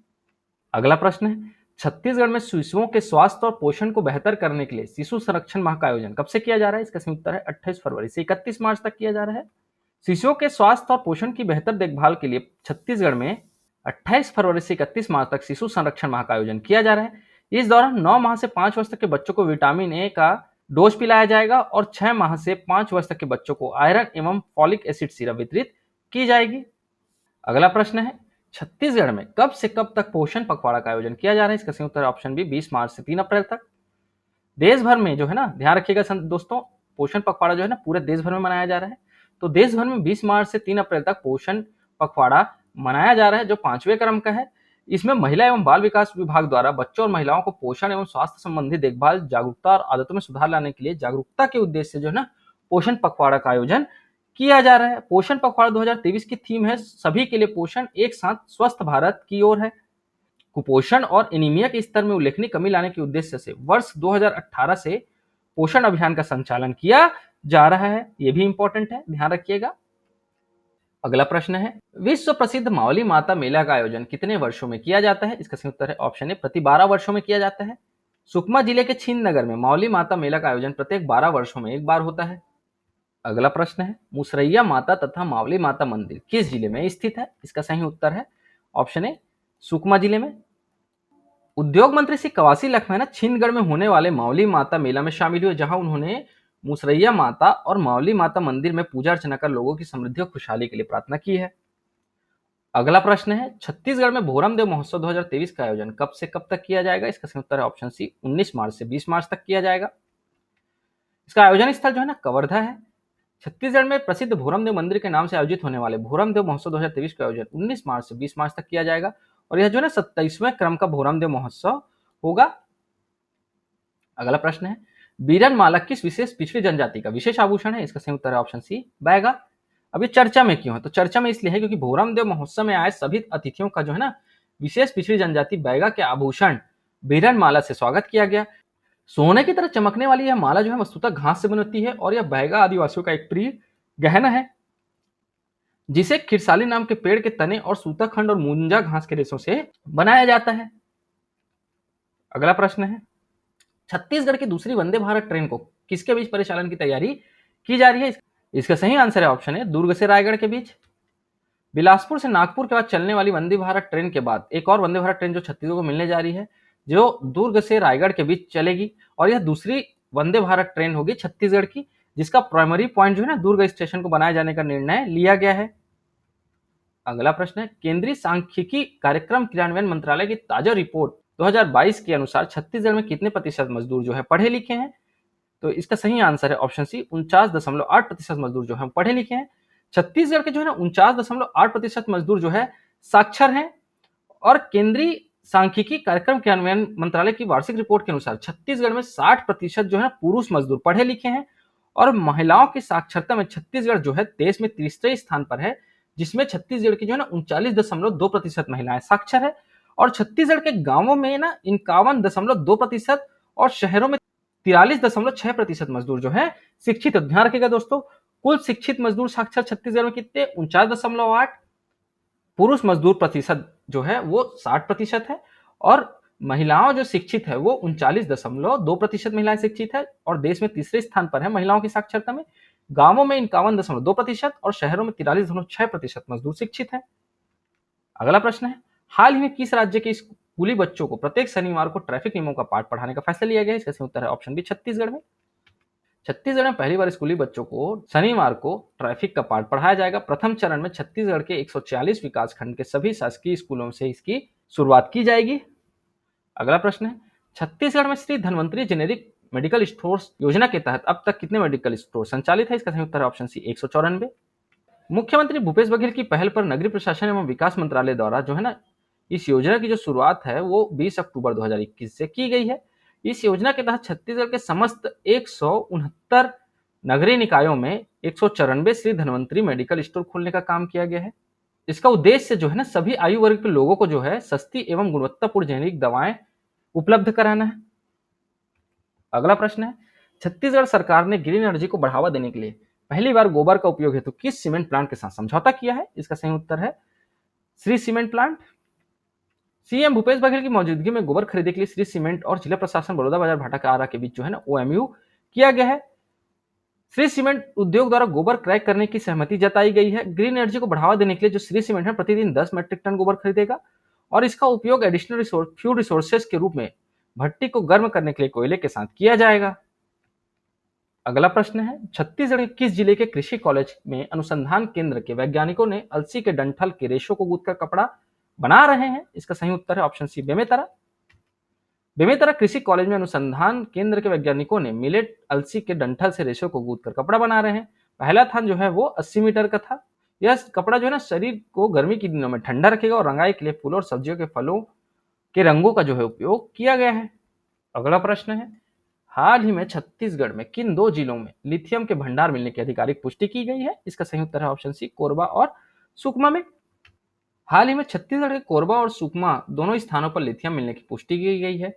अगला प्रश्न है, छत्तीसगढ़ में शिशुओं के स्वास्थ्य और पोषण को बेहतर करने के लिए शिशु संरक्षण माह का आयोजन कब से किया जा रहा है? इसका सही उत्तर है 28 फरवरी से 31 मार्च तक किया जा रहा है। शिशुओं के स्वास्थ्य और पोषण की बेहतर देखभाल के लिए छत्तीसगढ़ में 28 फरवरी से 31 मार्च तक शिशु संरक्षण माह का आयोजन किया जा रहा है। इस दौरान 9 माह से 5 वर्ष तक के बच्चों को विटामिन ए का डोज पिलाया जाएगा और 6 माह से 5 वर्ष तक के बच्चों को आयरन एवं फॉलिक एसिड सिरप वितरित की जाएगी। अगला प्रश्न है, छत्तीसगढ़ में कब से कब तक पोषण पखवाड़ा का आयोजन किया जा रहा है? इसका सही उत्तर ऑप्शन बी, 20 मार्च से 3 अप्रैल तक। देश भर में जो है ना, ध्यान रखिएगा दोस्तों, पोषण पखवाड़ा जो है ना पूरे देश भर में मनाया जा रहा है। तो देश भर में 20 मार्च से 3 अप्रैल तक पोषण पखवाड़ा मनाया जा रहा है, जो 5वें क्रम का है। इसमें महिला एवं बाल विकास विभाग द्वारा बच्चों और महिलाओं को पोषण एवं स्वास्थ्य संबंधी देखभाल, जागरूकता और आदतों में सुधार लाने के लिए जागरूकता के उद्देश्य से जो है ना पोषण पखवाड़ा का आयोजन किया जा रहा है। पोषण पखवाड़ा 2023 की थीम है सभी के लिए पोषण, एक साथ स्वस्थ भारत की ओर है। कुपोषण और एनीमिया के स्तर में उल्लेखनीय कमी लाने के उद्देश्य से वर्ष 2018 से पोषण अभियान का संचालन किया जा रहा है। यह भी इंपॉर्टेंट है, ध्यान रखिएगा। अगला प्रश्न है, विश्व प्रसिद्ध मावली माता मेला का आयोजन कितने वर्षों में किया जाता है? इसका सही उत्तर है ऑप्शन ए, प्रति 12 वर्षों में किया जाता है। सुकमा जिले के छिंद नगर में मावली माता मेला का आयोजन प्रत्येक 12 वर्षों में एक बार होता है। अगला प्रश्न है, मुसरैया माता तथा मावली माता मंदिर किस जिले में स्थित है? इसका सही उत्तर है ऑप्शन ए, सुकमा जिले में। उद्योग मंत्री श्री कवासी लखमाना छिंदगढ़ में होने वाले मावली माता मेला में शामिल हुए, जहां उन्होंने मुसरैया माता और मावली माता मंदिर में पूजा अर्चना कर लोगों की समृद्धि और खुशहाली के लिए प्रार्थना की है। अगला प्रश्न है, छत्तीसगढ़ में भोरम देव महोत्सव 2023 का आयोजन कब से कब तक किया जाएगा? इसका सही उत्तर है ऑप्शन सी, 19 मार्च से 20 मार्च तक किया जाएगा। इसका आयोजन स्थल जो है ना कवर्धा है। छत्तीसगढ़ में प्रसिद्ध भोरम देव मंदिर के नाम से आयोजित होने वाले भोरम देव महोत्सव 2023 का आयोजन 19 मार्च से 20 मार्च तक किया जाएगा और यह जो है ना 27वें क्रम का भोरम देव महोत्सव होगा। अगला प्रश्न है, बीरन माला किस विशेष पिछड़ी जनजाति का विशेष आभूषण है? इसका सही उत्तर है ऑप्शन सी, बैगा। अब ये चर्चा में क्यों है? तो चर्चा में इसलिए है क्योंकि भोरम देव महोत्सव में आए सभी अतिथियों का जो है ना विशेष पिछड़ी जनजाति बैगा के आभूषण बीरन माला से स्वागत किया गया। सोने की तरह चमकने वाली यह माला जो है वस्तुतः घास से बनती है और यह बैगा आदिवासियों का एक प्रिय गहना है, जिसे खिरसाली नाम के पेड़ के तने और सूताखंड और मुंजा घास के रेशों से बनाया जाता है। अगला प्रश्न है, छत्तीसगढ़ की दूसरी वंदे भारत ट्रेन को किसके बीच परिचालन की तैयारी की जा रही है? इसका सही आंसर है ऑप्शन है, दुर्ग से रायगढ़ के बीच। बिलासपुर से नागपुर के बाद चलने वाली वंदे भारत ट्रेन के बाद एक और वंदे भारत ट्रेन जो छत्तीसगढ़ को मिलने जा रही है, जो दुर्ग से रायगढ़ के बीच चलेगी और यह दूसरी वंदे भारत ट्रेन होगी छत्तीसगढ़ की, जिसका प्राइमरी पॉइंट जो है ना दुर्ग स्टेशन को बनाए जाने का निर्णय लिया गया है। अगला प्रश्न है, केंद्रीय सांख्यिकी कार्यक्रम क्रियान्वयन मंत्रालय की ताजा रिपोर्ट 2022 के अनुसार छत्तीसगढ़ में कितने प्रतिशत मजदूर जो है पढ़े लिखे हैं? तो इसका सही आंसर है ऑप्शन सी, 49.8% मजदूर जो है पढ़े लिखे हैं। छत्तीसगढ़ के जो है ना 49.8% मजदूर जो है साक्षर हैं और केंद्रीय सांख्यिकी कार्यक्रम क्रियान्वयन मंत्रालय की वार्षिक रिपोर्ट के अनुसार छत्तीसगढ़ में 60% जो है पुरुष मजदूर पढ़े लिखे हैं और महिलाओं की साक्षरता में छत्तीसगढ़ जो है देश में तीसरे स्थान पर है, जिसमें छत्तीसगढ़ की जो है ना 39.2% महिलाएं साक्षर है और छत्तीसगढ़ के गांवों में ना 51.2% और शहरों में 43.6% मजदूर जो है शिक्षित। ध्यान रखिएगा दोस्तों, कुल शिक्षित मजदूर साक्षर छत्तीसगढ़ में कितने? 49.8। पुरुष मजदूर प्रतिशत जो है वो 60% है और महिलाओं जो शिक्षित है वो 39.2% महिलाएं शिक्षित है और देश में तीसरे स्थान पर है महिलाओं की साक्षरता में। गांवों में 51.2% और शहरों में 43.6% मजदूर शिक्षित है। अगला प्रश्न है, हाल ही में किस राज्य के स्कूली बच्चों को प्रत्येक शनिवार को ट्रैफिक नियमों का पाठ पढ़ाने का फैसला लिया गया है? इसका सही उत्तर है ऑप्शन बी, छत्तीसगढ़ में। छत्तीसगढ़ में पहली बार स्कूली बच्चों को शनिवार को ट्रैफिक का पाठ पढ़ाया जाएगा। प्रथम चरण में छत्तीसगढ़ के 146 विकास खंड के सभी शासकीय स्कूलों से इसकी शुरुआत की जाएगी। अगला प्रश्न है, छत्तीसगढ़ में Shri Dhanvantari generic medical stores योजना के तहत अब तक कितने मेडिकल स्टोर संचालित है? इसका सही उत्तर है ऑप्शन सी, 194। मुख्यमंत्री भूपेश बघेल की पहल पर नगरीय प्रशासन एवं विकास मंत्रालय द्वारा जो है ना इस योजना की जो शुरुआत है वो 20 अक्टूबर 2021 से की गई है। इस योजना के तहत छत्तीसगढ़ के समस्त 169 नगरीय निकायों में 194 श्री धन्वंतरी मेडिकल स्टोर खोलने का काम किया गया है। इसका उद्देश्य जो है ना सभी आयु वर्ग के लोगों को जो है सस्ती एवं गुणवत्तापूर्ण जेनेरिक दवाएं उपलब्ध कराना है। अगला प्रश्न है, छत्तीसगढ़ सरकार ने ग्रीन एनर्जी को बढ़ावा देने के लिए पहली बार गोबर का उपयोग हेतु किस सीमेंट प्लांट के साथ समझौता किया है? इसका सही उत्तर है Shri cement plant. CM Bhupesh Baghel की मौजूदगी में गोबर खरीदने के लिए श्री सीमेंट और जिला प्रशासन बड़ौदा बाजार भाटा के आरा के बीच जो है ना ओएमयू किया गया है। श्री सीमेंट उद्योग द्वारा गोबर क्रय करने की सहमति जताई गई है। ग्रीन एनर्जी को बढ़ावा देने के लिए जो श्री सीमेंट है प्रतिदिन 10 मीट्रिक टन गोबर खरीदेगा और इसका उपयोग एडिशनल फ्यूल रिसोर्सेज के रूप में भट्टी को गर्म करने के लिए कोयले के साथ किया जाएगा। अगला प्रश्न है, छत्तीसगढ़ के किस जिले के कृषि कॉलेज में अनुसंधान केंद्र के वैज्ञानिकों ने अलसी के डंठल के रेशों को गूंथकर कपड़ा बना रहे हैं? इसका सही उत्तर है ऑप्शन सी, बेमेतरा। बेमेतरा कृषि कॉलेज में अनुसंधान केंद्र के वैज्ञानिकों ने मिलेट अलसी के डंठल से रेशों को गूंथकर कपड़ा बना रहे हैं। पहला थान जो है वो 80 मीटर का था। यह कपड़ा जो है ना शरीर को गर्मी के दिनों में ठंडा रखेगा और रंगाई के लिए फूलों और सब्जियों के फलों के रंगों का जो है उपयोग किया गया है। अगला प्रश्न है, हाल ही में छत्तीसगढ़ में किन 2 जिलों में लिथियम के भंडार मिलने की आधिकारिक पुष्टि की गई है? इसका सही उत्तर है ऑप्शन सी, कोरबा और सुकमा में। हाल ही में छत्तीसगढ़ के कोरबा और सुकमा दोनों स्थानों पर लिथियम मिलने की पुष्टि की गई है।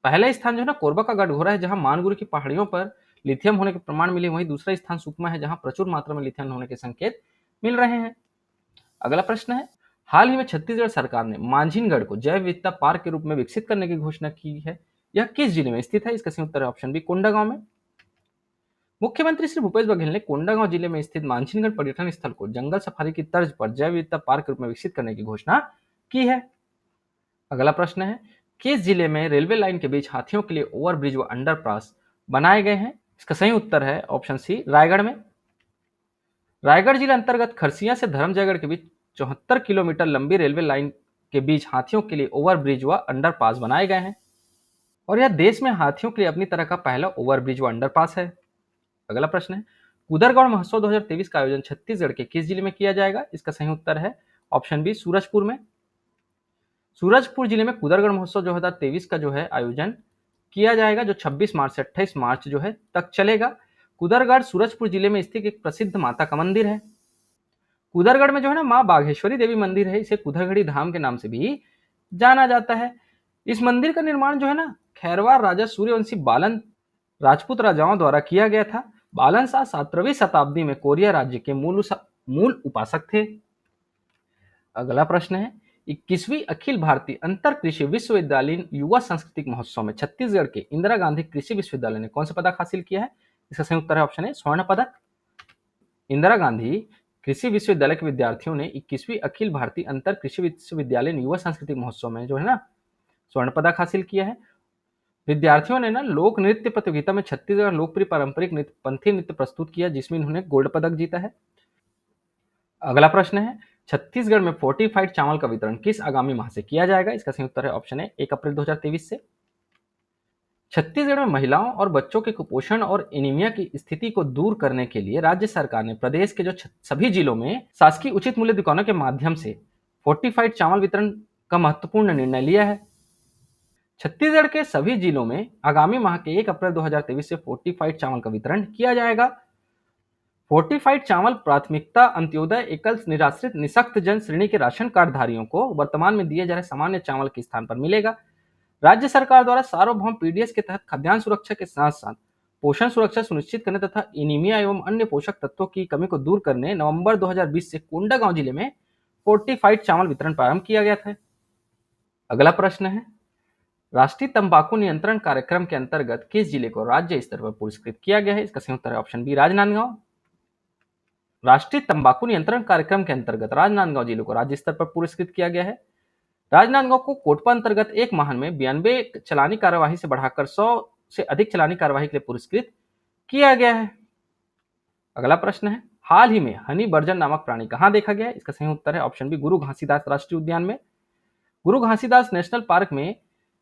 पहला स्थान जो है ना कोरबा का गढ़घोरा है जहां मानगुरु की पहाड़ियों पर लिथियम होने के प्रमाण मिले, वहीं दूसरा स्थान सुकमा है जहां प्रचुर मात्रा में लिथियम होने के संकेत मिल रहे हैं। अगला प्रश्न है, हाल ही में छत्तीसगढ़ सरकार ने मांझिनगढ़ को जैव विविधता पार्क के रूप में विकसित करने की घोषणा की है। यह किस जिले में स्थित है? इसका सही उत्तर है ऑप्शन बी, कोंडागांव में। मुख्यमंत्री श्री भूपेश बघेल ने कोंडागांव जिले में स्थित मांझिनगढ़ पर्यटन स्थल को जंगल सफारी की तर्ज पर जैव विविधता पार्क के रूप में विकसित करने की घोषणा की है। अगला प्रश्न है, किस जिले में रेलवे लाइन के बीच हाथियों के लिए ओवरब्रिज व अंडरपास बनाए गए हैं? इसका सही उत्तर है ऑप्शन सी, रायगढ़ में। रायगढ़ जिला अंतर्गत खरसिया से धर्मजयगढ़ के बीच 74 किलोमीटर लंबी रेलवे लाइन के बीच हाथियों के लिए ओवरब्रिज व अंडरपास बनाए गए हैं और यह देश में हाथियों के लिए अपनी तरह का पहला ओवरब्रिज व अंडरपास है। अगला प्रश्न है, कुदरगढ़ महोत्सव 2023 का आयोजन छत्तीसगढ़ के किस जिले में किया जाएगा? इसका सही उत्तर है ऑप्शन बी, सूरजपुर में। सूरजपुर जिले में कुदरगढ़ महोत्सव 2023 का जो है आयोजन किया जाएगा जो 26 मार्च से 28 मार्च जो है तक चलेगा। कुदरगढ़ सूरजपुर जिले में स्थित एक प्रसिद्ध माता का मंदिर है। कुदरगढ़ में जो है ना माँ बाघेश्वरी देवी मंदिर है, इसे कुदरगढ़ी धाम के नाम से भी जाना जाता है। इस मंदिर का निर्माण जो है ना खैरवार राजा सूर्यवंशी बालन राजपूत राजाओं द्वारा किया गया था। बालन शाह 17वीं शताब्दी में कोरिया राज्य के मूल उपासक थे। अगला प्रश्न है, 21वीं अखिल भारतीय अंतर कृषि विश्वविद्यालय युवा सांस्कृतिक महोत्सव में छत्तीसगढ़ के इंदिरा गांधी कृषि विश्वविद्यालय ने कौन सा पदक हासिल किया है? इसका सही उत्तर है ऑप्शन है, स्वर्ण पदक। इंदिरा गांधी कृषि विश्वविद्यालय के विद्यार्थियों ने 21वीं अखिल भारतीय अंतर कृषि विश्वविद्यालय युवा सांस्कृतिक महोत्सव में जो है ना स्वर्ण पदक हासिल किया है। विद्यार्थियों ने ना लोक नृत्य प्रतियोगिता में छत्तीसगढ़ लोकप्रिय पारंपरिक नृत्य पंथी नृत्य प्रस्तुत किया जिसमें इन्होंने गोल्ड पदक जीता है। अगला प्रश्न है, छत्तीसगढ़ में फोर्टिफाइड चावल का वितरण किस आगामी माह से किया जाएगा? इसका सही उत्तर है ऑप्शन है, 1 अप्रैल 2023 से। छत्तीसगढ़ में महिलाओं और बच्चों के कुपोषण और एनीमिया की स्थिति को दूर करने के लिए राज्य सरकार ने प्रदेश के जो सभी जिलों में शासकीय उचित मूल्य दुकानों के माध्यम से फोर्टिफाइड चावल वितरण का महत्वपूर्ण निर्णय लिया है। छत्तीसगढ़ के सभी जिलों में आगामी माह के 1 अप्रैल 2023 से फोर्टिफाइड चावल का वितरण किया जाएगा। फोर्टिफाइड चावल प्राथमिकता अंत्योदय एकल निराश्रित निःशक्त जन श्रेणी के राशन कार्ड धारियों को वर्तमान में दिए जा रहे सामान्य चावल के स्थान पर मिलेगा। राज्य सरकार द्वारा सार्वभौम पीडीएस के तहत खाद्यान्न सुरक्षा के साथ साथ पोषण सुरक्षा सुनिश्चित करने तथा एनीमिया एवं अन्य पोषक तत्वों की कमी को दूर करने नवंबर 2020 से कोंडागांव जिले में फोर्टिफाइड चावल वितरण प्रारंभ किया गया था? अगला प्रश्न है, राष्ट्रीय तंबाकू नियंत्रण कार्यक्रम के अंतर्गत किस जिले को राज्य स्तर पर पुरस्कृत किया गया है? इसका सही उत्तर है ऑप्शन बी, राजनांदगांव। राष्ट्रीय तंबाकू नियंत्रण कार्यक्रम के अंतर्गत राजनांदगांव जिले को राज्य स्तर पर पुरस्कृत किया गया है। राजनांदगांव को कोटपा अंतर्गत एक माह में 92 चालानी कार्यवाही से बढ़ाकर 100 से अधिक चालानी कार्यवाही के लिए पुरस्कृत किया गया है। अगला प्रश्न है, हाल ही में हनी बर्जन नामक प्राणी कहां देखा गया है? इसका सही उत्तर है ऑप्शन बी, गुरु घासीदास राष्ट्रीय उद्यान में। गुरु घासीदास नेशनल पार्क में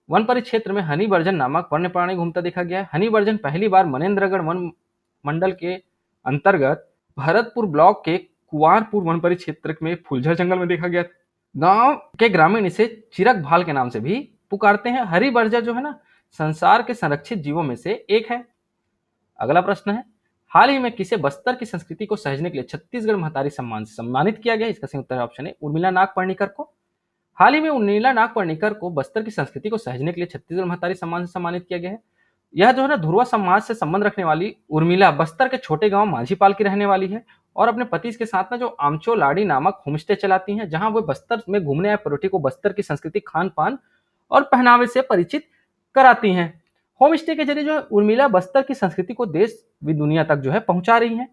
वन परिक्षेत्र में हनी बर्जन नामक वन्य प्राणी घूमता देखा गया है। हनी बर्जन पहली बार मनेन्द्रगढ़ वन मंडल के अंतर्गत भरतपुर ब्लॉक के कुंवारपुर वन परिक्षेत्र में फुलझर जंगल में देखा गया था। गांव के ग्रामीण इसे चिरक भाल के नाम से भी पुकारते हैं। हरी बर्जर जो है ना, संसार के संरक्षित जीवों में से एक है। अगला प्रश्न है, हाल ही में किसे बस्तर की संस्कृति को सहेजने के लिए छत्तीसगढ़ महतारी सम्मान से सम्मानित किया गया? इसका सही उत्तर ऑप्शन है उर्मिला नाग पर्णिकर को। हाल ही में उर्मिला नाग पर्णिकर को बस्तर की संस्कृति को सहेजने के लिए छत्तीसगढ़ महतारी सम्मान से सम्मानित किया गया है। यह जो है ना, धुरवा समाज से संबंध रखने वाली उर्मिला बस्तर के छोटे गांव माझीपाल की रहने वाली है और अपने पति के साथ में जो आमचो लाड़ी नामक होमस्टे चलाती हैं, जहां वो बस्तर में घूमने आए पर्यटकों को बस्तर की संस्कृति, खान पान और पहनावे से परिचित कराती हैं। होमस्टे के जरिए जो उर्मिला बस्तर की संस्कृति को देश व दुनिया तक जो है पहुंचा रही हैं।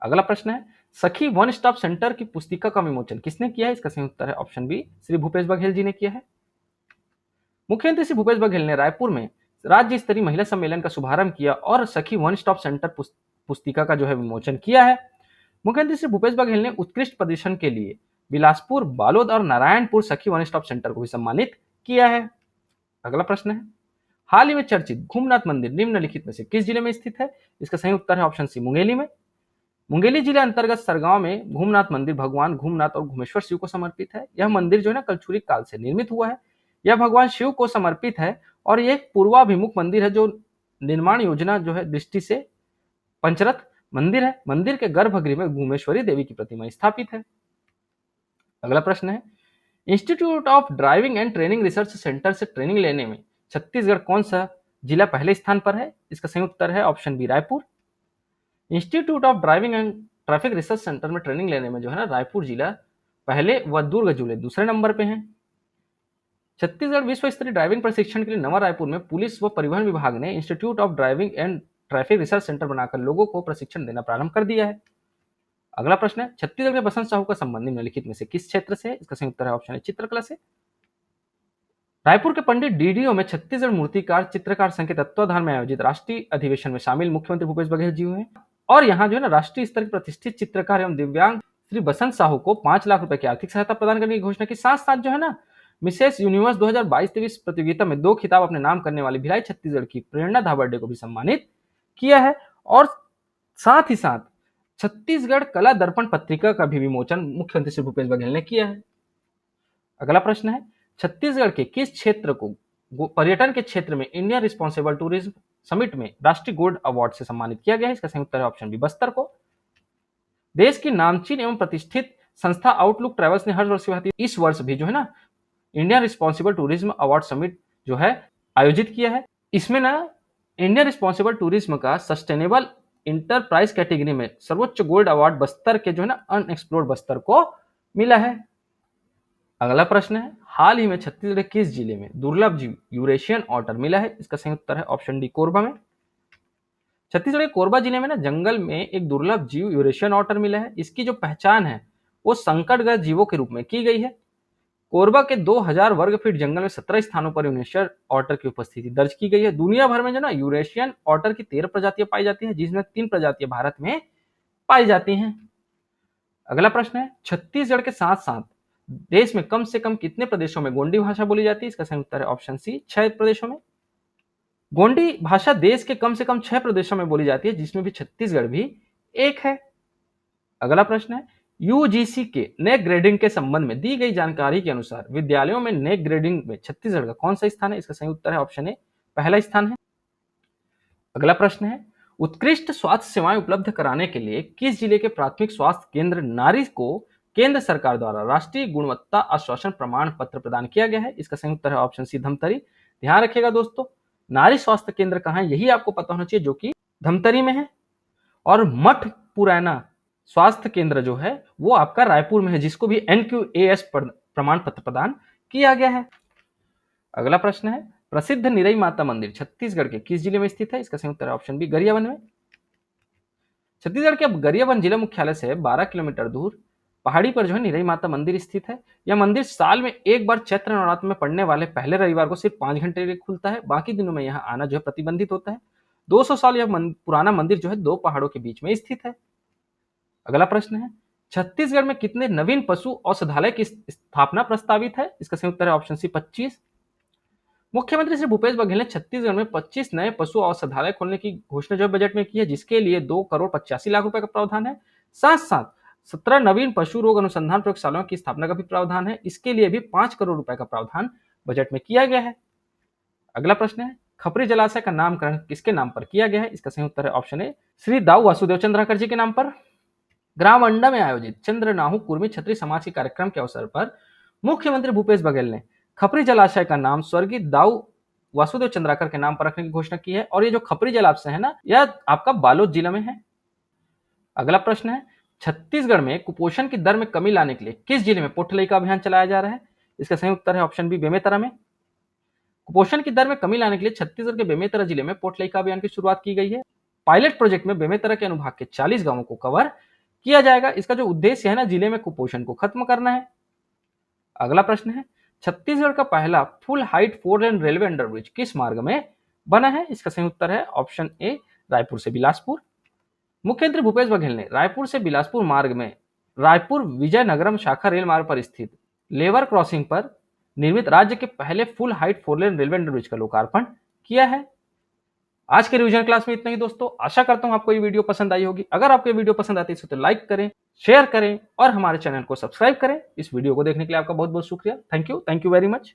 अगला प्रश्न है, सखी वन स्टॉप सेंटर की पुस्तिका का विमोचन किसने किया है? इसका सही उत्तर है ऑप्शन बी, श्री भूपेश बघेल जी ने किया है। मुख्यमंत्री श्री भूपेश बघेल ने रायपुर में राज्य स्तरीय महिला सम्मेलन का शुभारंभ किया और सखी वन स्टॉप सेंटर पुस्तिका का जो है विमोचन किया है। मुख्यमंत्री श्री भूपेश बघेल ने उत्कृष्ट प्रदर्शन के लिए बिलासपुर, बालोद और नारायणपुर सखी वन स्टॉप सेंटर को भी सम्मानित किया है। अगला प्रश्न है, हाल ही में चर्चित घूमनाथ मंदिर निम्नलिखित में से किस जिले में स्थित है? इसका सही उत्तर है ऑप्शन सी, मुंगेली में। मुंगेली जिले अंतर्गत सरगांव में घूमनाथ मंदिर भगवान घूमनाथ और घूमेश्वर शिव को समर्पित है। यह मंदिर जो है ना, कलचुरी काल से निर्मित हुआ है। यह भगवान शिव को समर्पित है और यह एक पूर्वाभिमुख मंदिर है जो निर्माण योजना जो है दृष्टि से पंचरथ मंदिर है। मंदिर के गर्भगृह में घूमेश्वरी देवी की प्रतिमा स्थापित है। अगला प्रश्न है, institute of driving and training research centre से ट्रेनिंग लेने में छत्तीसगढ़ कौन सा जिला पहले स्थान पर है? इसका सही उत्तर है option B, Raipur. Institute of driving and traffic research centre में ट्रेनिंग लेने में जो है ना, रायपुर जिला पहले व दुर्ग जिले दूसरे नंबर पे हैं। छत्तीसगढ़ विश्व स्तरीय ड्राइविंग प्रशिक्षण के लिए नवा रायपुर में पुलिस व परिवहन विभाग ने institute of driving and traffic research centre बनाकर लोगों को प्रशिक्षण देना प्रारंभ कर दिया है। अगला प्रश्न है, छत्तीसगढ़ के बसंत साहू का संबंध निम्नलिखित में से किस क्षेत्र से है? इसका सही उत्तर है ऑप्शन है चित्रकला से। रायपुर के पंडित डीडीओ में छत्तीसगढ़ मूर्तिकार चित्रकार संघ के तत्वाधान में आयोजित राष्ट्रीय अधिवेशन में शामिल मुख्यमंत्री भूपेश बघेल जी हुए और यहाँ जो है ना, राष्ट्रीय स्तर के प्रतिष्ठित चित्रकार एवं दिव्यांग श्री बसंत साहू को 5 लाख रुपए की आर्थिक सहायता प्रदान करने की घोषणा की। साथ साथ जो है ना, मिसेस यूनिवर्स 2022-23 प्रतियोगिता में 2 खिताब अपने नाम करने वाली भिलाई छत्तीसगढ़ की प्रेरणा धाबर्डे को भी सम्मानित किया है और साथ ही साथ छत्तीसगढ़ कला दर्पण पत्रिका का भी विमोचन मुख्यमंत्री श्री भूपेश बघेल ने किया है। अगला प्रश्न है, छत्तीसगढ़ के किस क्षेत्र को पर्यटन के क्षेत्र में इंडिया रिस्पॉन्सिबल टूरिज्म समिट में राष्ट्रीय गोल्ड अवार्ड से सम्मानित किया गया है? इसका सही उत्तर है ऑप्शन बी, बस्तर को। देश की नामचीन एवं प्रतिष्ठित संस्था आउटलुक ट्रेवल्स ने हर वर्ष की भांति इस वर्ष भी जो है ना, India responsible tourism award summit जो है आयोजित किया है। इसमें ना, इंडिया रिस्पॉन्सिबल टूरिज्म का सस्टेनेबल इंटरप्राइज कैटेगरी में सर्वोच्च गोल्ड अवार्ड बस्तर के जो है ना, अनएक्सप्लोर्ड बस्तर को मिला है। अगला प्रश्न है, हाल ही में छत्तीसगढ़ किस जिले में दुर्लभ जीव यूरेशियन ऑटर मिला है? इसका सही उत्तर है ऑप्शन डी, कोरबा में। छत्तीसगढ़ के कोरबा जिले में ना, जंगल में एक दुर्लभ जीव यूरेशियन ऑटर मिला है। इसकी जो पहचान है वो संकटग्रस्त जीवों के रूप में की गई है। कोरबा के 2000 वर्ग फीट जंगल में 17 स्थानों पर यूरेशियन ऑटर की उपस्थिति दर्ज की गई है। दुनिया भर में जो ना, यूरेशियन ऑटर की 13 प्रजातियां पाई जाती है, जिसमें 3 प्रजातियां भारत में पाई जाती हैं। अगला प्रश्न है, छत्तीसगढ़ के साथ साथ देश में कम से कम कितने प्रदेशों में गोंडी भाषा बोली जाती है? इसका सही उत्तर है ऑप्शन सी, 6 प्रदेशों में। गोंडी भाषा देश के कम से कम 6 प्रदेशों में बोली जाती है, जिसमें भी छत्तीसगढ़ भी एक है। अगला प्रश्न है, यूजीसी के नेक ग्रेडिंग के संबंध में दी गई जानकारी के अनुसार विद्यालयों में नेक ग्रेडिंग में छत्तीसगढ़ का कौन सा स्थान है? इसका सही उत्तर है ऑप्शन ए, पहला स्थान है। अगला प्रश्न है, उत्कृष्ट स्वास्थ्य सेवाएं उपलब्ध कराने के लिए किस जिले के प्राथमिक स्वास्थ्य केंद्र नारी को केंद्र सरकार द्वारा राष्ट्रीय गुणवत्ता आश्वासन प्रमाण पत्र प्रदान किया गया है? इसका सही उत्तर है ऑप्शन सी, धमतरी। ध्यान रखिएगा दोस्तों, नारी स्वास्थ्य केंद्र कहाँ है यही आपको पता होना चाहिए, जो कि धमतरी में है। और मठ पुरैना स्वास्थ्य केंद्र जो है वो आपका रायपुर में है, जिसको भी NQAS प्रमाण पत्र प्रदान किया गया है। अगला प्रश्न है, प्रसिद्ध निरई माता मंदिर छत्तीसगढ़ के किस जिले में स्थित है? इसका सही उत्तर है ऑप्शन बी, गरियाबंद में। छत्तीसगढ़ के गरियाबंद जिला मुख्यालय से 12 किलोमीटर दूर पहाड़ी पर जो है निरई माता मंदिर स्थित है। यह मंदिर साल में एक बार चैत्र नवरात्र में पड़ने वाले पहले रविवार को सिर्फ 5 घंटे के लिए खुलता है, बाकी दिनों में यहाँ आना जो है प्रतिबंधित होता है। 200 साल यह पुराना मंदिर जो है 2 पहाड़ों के बीच में स्थित है। अगला प्रश्न है, छत्तीसगढ़ में कितने नवीन पशु औषधालय की स्थापना प्रस्तावित है? इसका सही उत्तर है ऑप्शन सी, 25। मुख्यमंत्री श्री भूपेश बघेल ने छत्तीसगढ़ में 25 नए पशु औषधालय खोलने की घोषणा जो बजट में की है, जिसके लिए 2,85,00,000 रुपए का प्रावधान है। साथ साथ 17 नवीन पशु रोग अनुसंधान प्रयोगशालाओं की स्थापना का भी प्रावधान है। इसके लिए भी 5 करोड़ रुपए का प्रावधान बजट में किया गया है। अगला प्रश्न है, खपरी जलाशय का नामकरण किसके नाम पर किया गया है? इसका सही उत्तर है ऑप्शन ए, श्री दाऊ वासुदेव चंद्राकर जी के नाम पर। ग्राम अंडा में आयोजित चंद्रनाहु कुर्मी छत्री समाज के कार्यक्रम के अवसर पर मुख्यमंत्री भूपेश बघेल ने खपरी जलाशय का नाम स्वर्गीय दाऊ वासुदेव चंद्राकर के नाम पर रखने की घोषणा की है। और ये जो खपरी जलाशय है ना, यह आपका बालोद जिला में है। अगला प्रश्न है, छत्तीसगढ़ में कुपोषण की दर में कमी लाने के लिए किस जिले में पोर्टलई का अभियान चलाया जा रहा है? इसका सही उत्तर है ऑप्शन बी, बेमेतरा में। कुपोषण की दर में कमी लाने के लिए छत्तीसगढ़ के बेमेतरा जिले में पोर्टलई का अभियान की शुरुआत की गई है। पायलट प्रोजेक्ट में बेमेतरा के अनुभाग के 40 गांवों को कवर किया जाएगा। इसका जो उद्देश्य है ना, जिले में कुपोषण को खत्म करना है। अगला प्रश्न है, छत्तीसगढ़ का पहला फुल हाइट 4 लेन रेलवे अंडरब्रिज किस मार्ग में बना है? इसका सही उत्तर है ऑप्शन ए, रायपुर से बिलासपुर। मुख्यमंत्री भूपेश बघेल ने रायपुर से बिलासपुर मार्ग में रायपुर विजयनगरम शाखा रेल मार्ग पर स्थित लेवर क्रॉसिंग पर निर्मित राज्य के पहले फुल हाइट 4 लेन रेलवे अंडरब्रिज का लोकार्पण किया है। आज के रिवीजन क्लास में इतना ही दोस्तों। आशा करता हूं आपको ये वीडियो पसंद आई होगी। अगर आपको ये वीडियो पसंद आती है तो लाइक करें, शेयर करें और हमारे चैनल को सब्सक्राइब करें। इस वीडियो को देखने के लिए आपका बहुत बहुत शुक्रिया। Thank you very much.